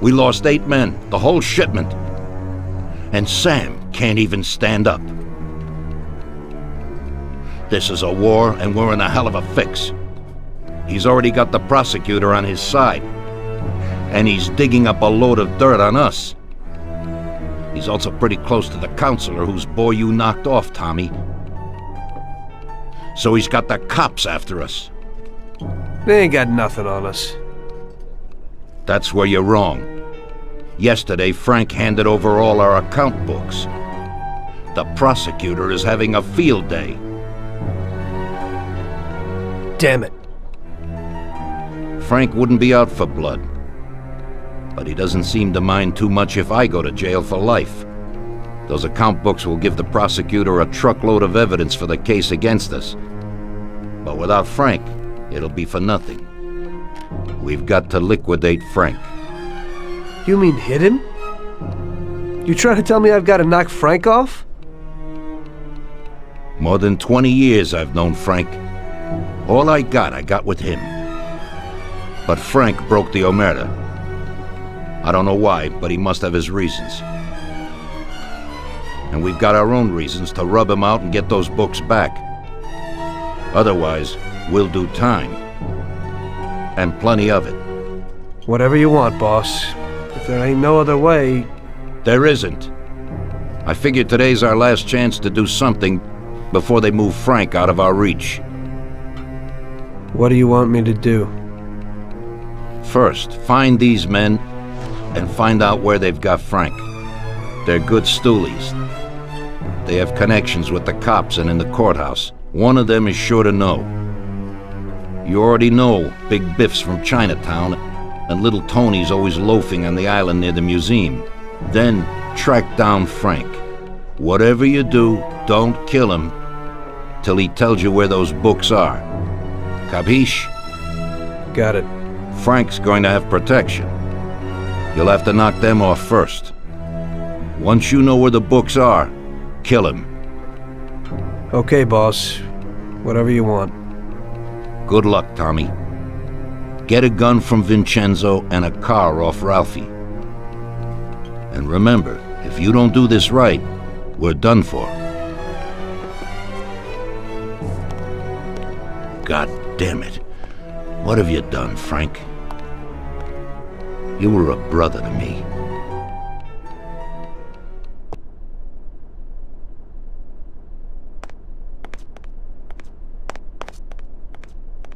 We lost 8 men, the whole shipment. And Sam can't even stand up. This is a war, and we're in a hell of a fix. He's already got the prosecutor on his side. And he's digging up a load of dirt on us. He's also pretty close to the counselor whose boy you knocked off, Tommy. So he's got the cops after us. They ain't got nothing on us. That's where you're wrong. Yesterday, Frank handed over all our account books. The prosecutor is having a field day. Damn it. Frank wouldn't be out for blood. But he doesn't seem to mind too much if I go to jail for life. Those account books will give the prosecutor a truckload of evidence for the case against us. But without Frank, it'll be for nothing. We've got to liquidate Frank. You mean hit him? You trying to tell me I've got to knock Frank off? More than 20 years I've known Frank. All I got with him. But Frank broke the omerta. I don't know why, but he must have his reasons. And we've got our own reasons to rub him out and get those books back. Otherwise, we'll do time. And plenty of it. Whatever you want, boss. If there ain't no other way... There isn't. I figured today's our last chance to do something before they move Frank out of our reach. What do you want me to do? First, find these men and find out where they've got Frank. They're good stoolies. They have connections with the cops and in the courthouse. One of them is sure to know. You already know Big Biff's from Chinatown, and Little Tony's always loafing on the island near the museum. Then track down Frank. Whatever you do, don't kill him till he tells you where those books are. Capiche? Got it. Frank's going to have protection. You'll have to knock them off first. Once you know where the books are, kill him. Okay, boss. Whatever you want. Good luck, Tommy. Get a gun from Vincenzo and a car off Ralphie. And remember, if you don't do this right, we're done for. God damn it. What have you done, Frank? You were a brother to me.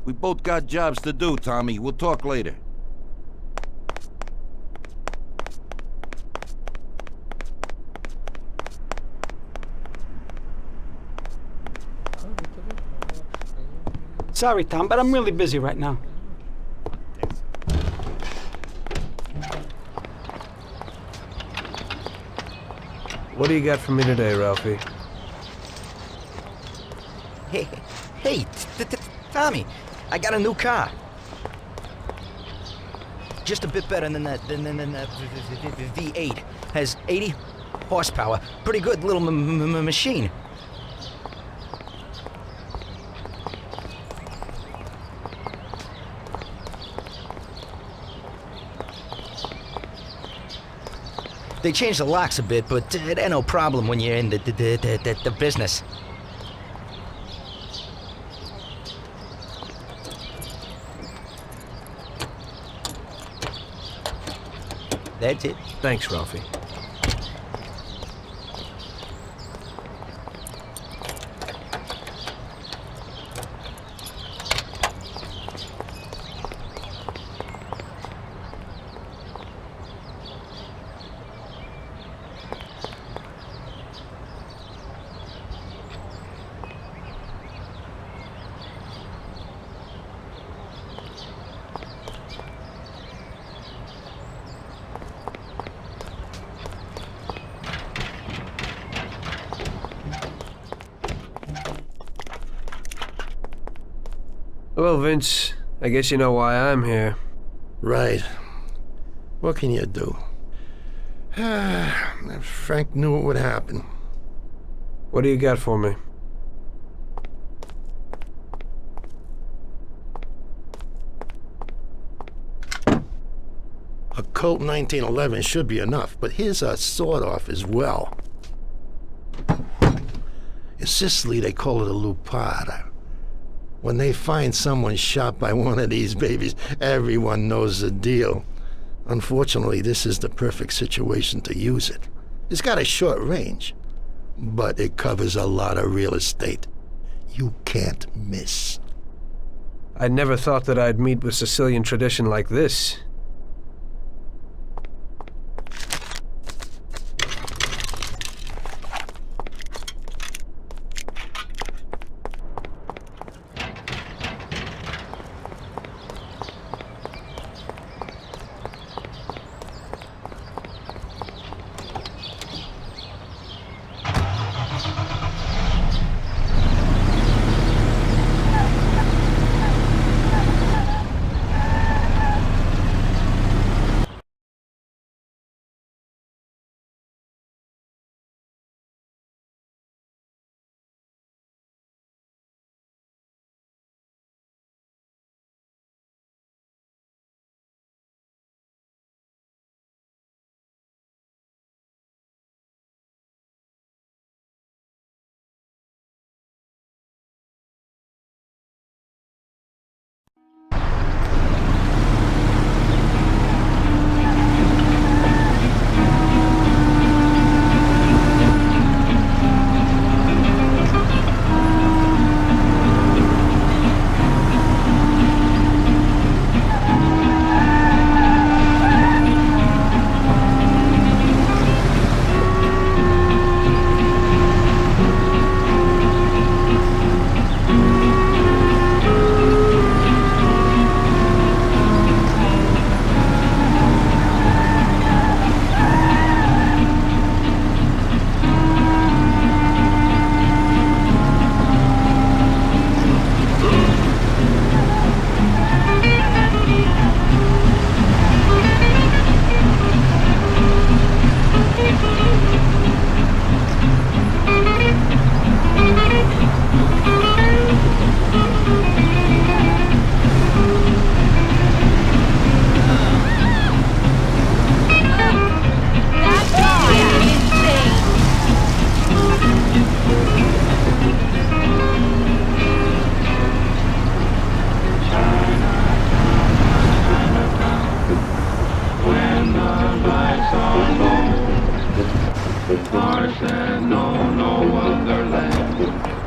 We both got jobs to do, Tommy. We'll talk later. Sorry, Tom, but I'm really busy right now. What do you got for me today, Ralphie? Hey, Tommy, I got a new car. Just a bit better than that V8. Has 80 horsepower. Pretty good little machine. They changed the locks a bit, but it ain't no problem when you're in the business. That's it. Thanks, Ralphie. Well, Vince, I guess you know why I'm here. Right. What can you do? If Frank knew what would happen. What do you got for me? Colt 1911 should be enough, but here's a sawed-off as well. In Sicily, they call it a lupara. When they find someone shot by one of these babies, everyone knows the deal. Unfortunately, this is the perfect situation to use it. It's got a short range, but it covers a lot of real estate. You can't miss. I never thought that I'd meet with Sicilian tradition like this.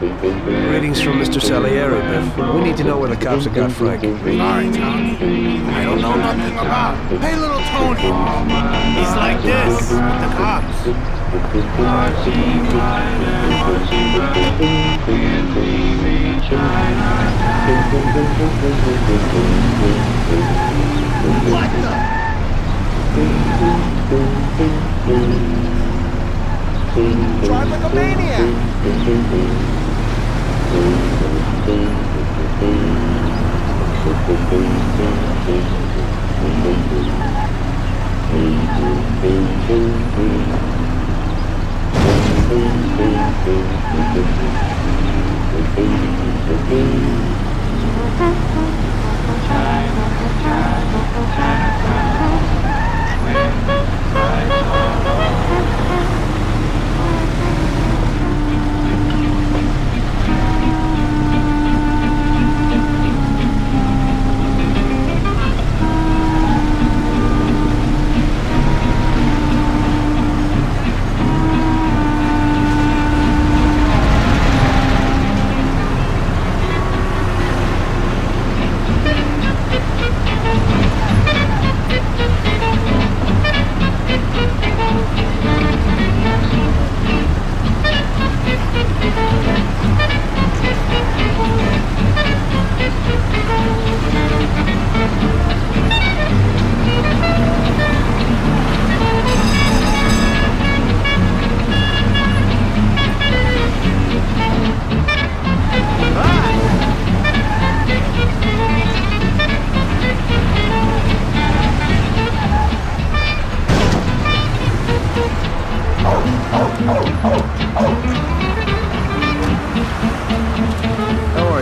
Greetings from Mr. Salieri, Biff. We need to know where the cops have got Frank. Sorry, Tony. I don't know nothing about it. Hey, little Tony. He's like this with the cops. What the? Drive like a maniac.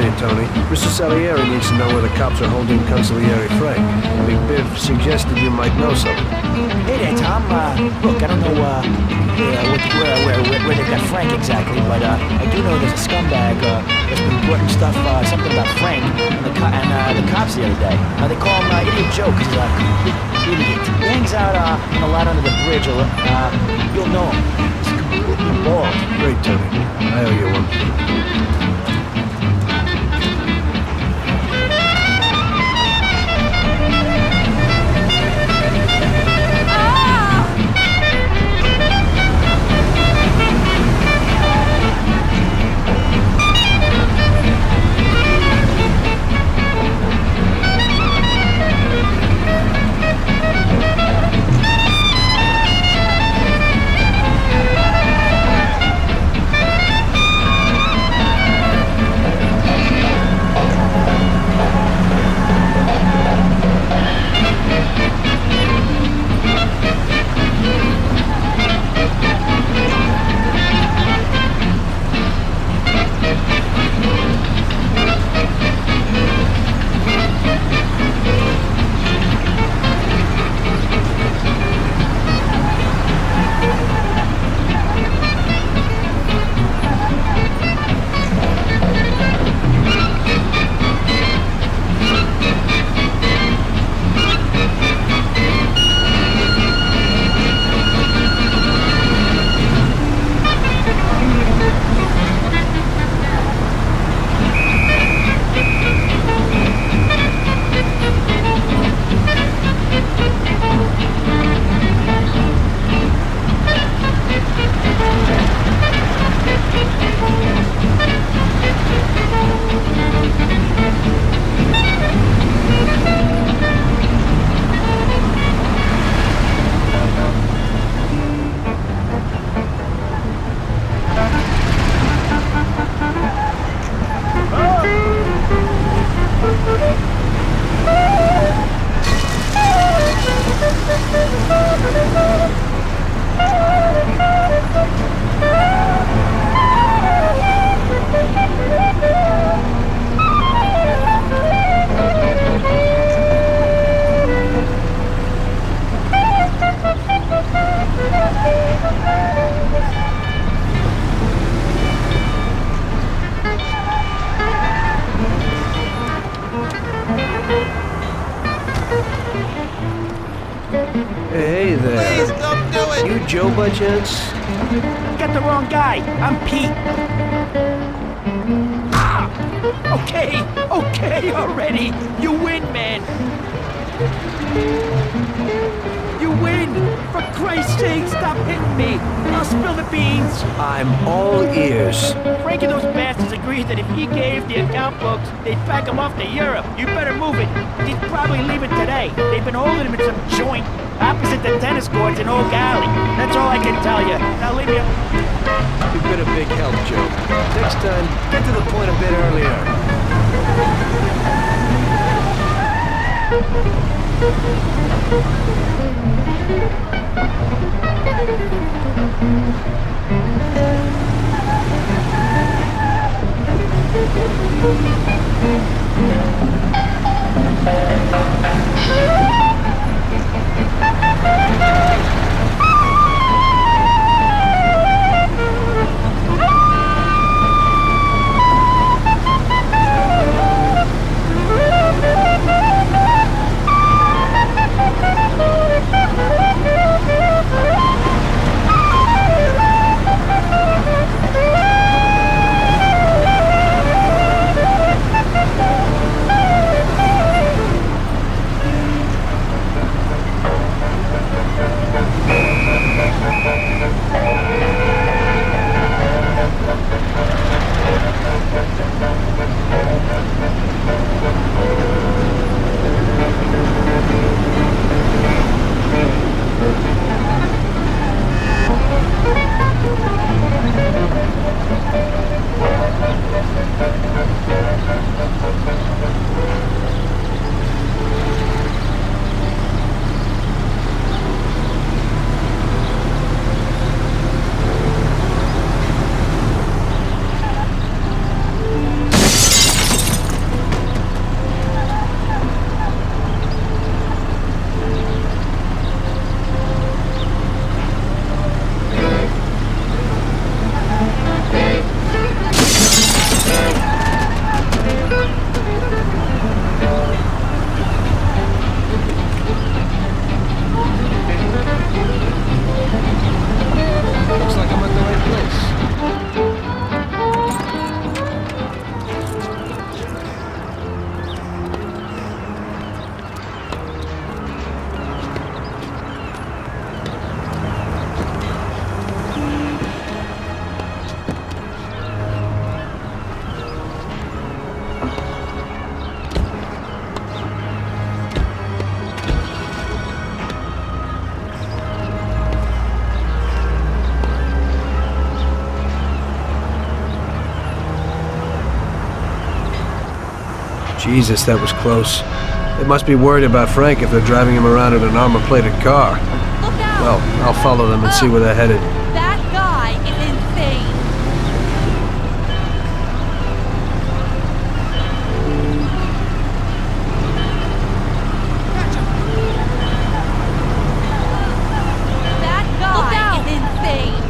here, Tony. Mr. Salieri needs to know where the cops are holding Consigliere Frank. Big Biff suggested you might know something. Hey there, Tom. Look, I don't know where they've got Frank exactly, but I do know there's a scumbag that's been putting stuff, something about Frank and the cops the other day. They call him Idiot Joe because he's a complete idiot. He hangs out on the lot under the bridge. You'll know him. He's completely bald. Great, Tony. I owe you one. Hey there. Please don't do it. You Joe by chance? You got the wrong guy. I'm Pete. Ah! Okay already. You win, man. You win. For Christ's sake, stop hitting me. I'll spill the beans. I'm all ears. Frank and those bastards agreed that if he gave the account books, they'd pack him off to Europe. You better move it. He'd probably leave it today. They've been holding him in some joint opposite the tennis courts in Old Alley. That's all I can tell you. Now leave me alone. You've been a big help, Joe. Next time, get to the point a bit earlier. Jesus, that was close. They must be worried about Frank if they're driving him around in an armor-plated car. Well, I'll follow them and see where they're headed. That guy is insane. That guy is insane.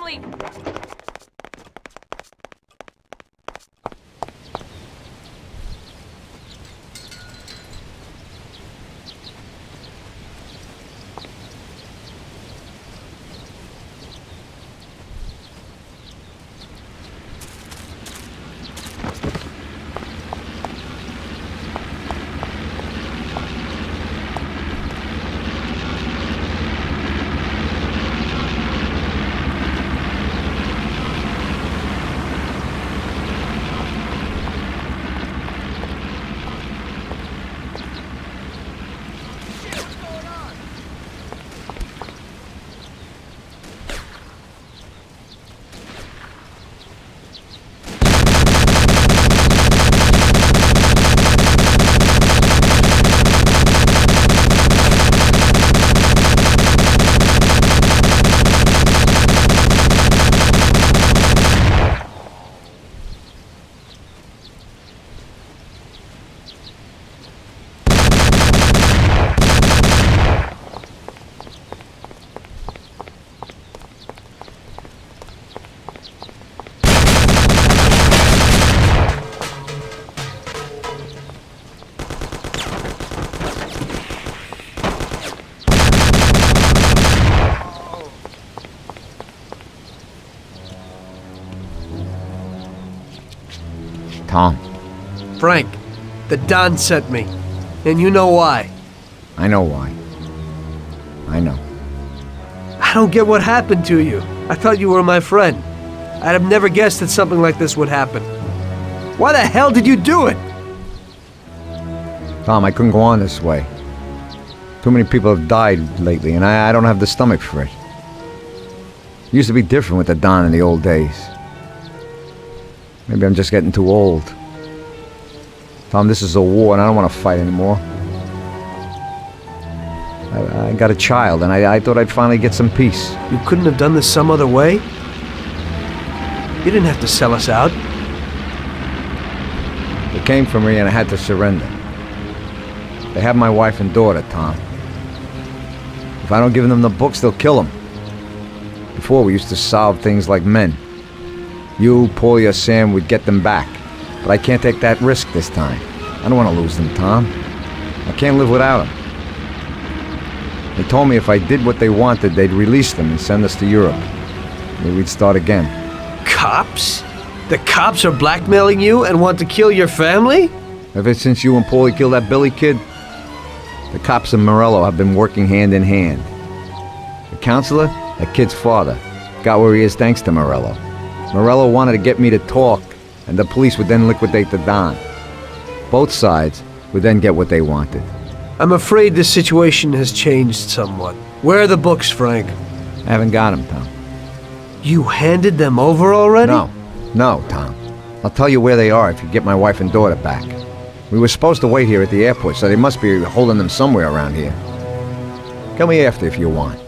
sleep. Tom. Frank, the Don sent me. And you know why. I know why. I know. I don't get what happened to you. I thought you were my friend. I'd have never guessed that something like this would happen. Why the hell did you do it? Tom, I couldn't go on this way. Too many people have died lately, and I don't have the stomach for it. It used to be different with the Don in the old days. Maybe I'm just getting too old. Tom, this is a war, and I don't want to fight anymore. I got a child, and I thought I'd finally get some peace. You couldn't have done this some other way? You didn't have to sell us out. They came for me, and I had to surrender. They have my wife and daughter, Tom. If I don't give them the books, they'll kill them. Before, we used to solve things like men. You, Paulie, or Sam would get them back. But I can't take that risk this time. I don't want to lose them, Tom. I can't live without them. They told me if I did what they wanted, they'd release them and send us to Europe. Maybe we'd start again. Cops? The cops are blackmailing you and want to kill your family? Ever since you and Paulie killed that Billy kid, the cops and Morello have been working hand in hand. The counselor, that kid's father, got where he is thanks to Morello. Morello wanted to get me to talk, and the police would then liquidate the Don. Both sides would then get what they wanted. I'm afraid this situation has changed somewhat. Where are the books, Frank? I haven't got them, Tom. You handed them over already? No, Tom. I'll tell you where they are if you get my wife and daughter back. We were supposed to wait here at the airport, so they must be holding them somewhere around here. Come me after if you want.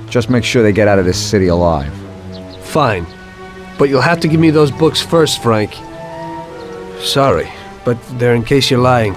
Just make sure they get out of this city alive. Fine. But you'll have to give me those books first, Frank. Sorry, but they're in case you're lying.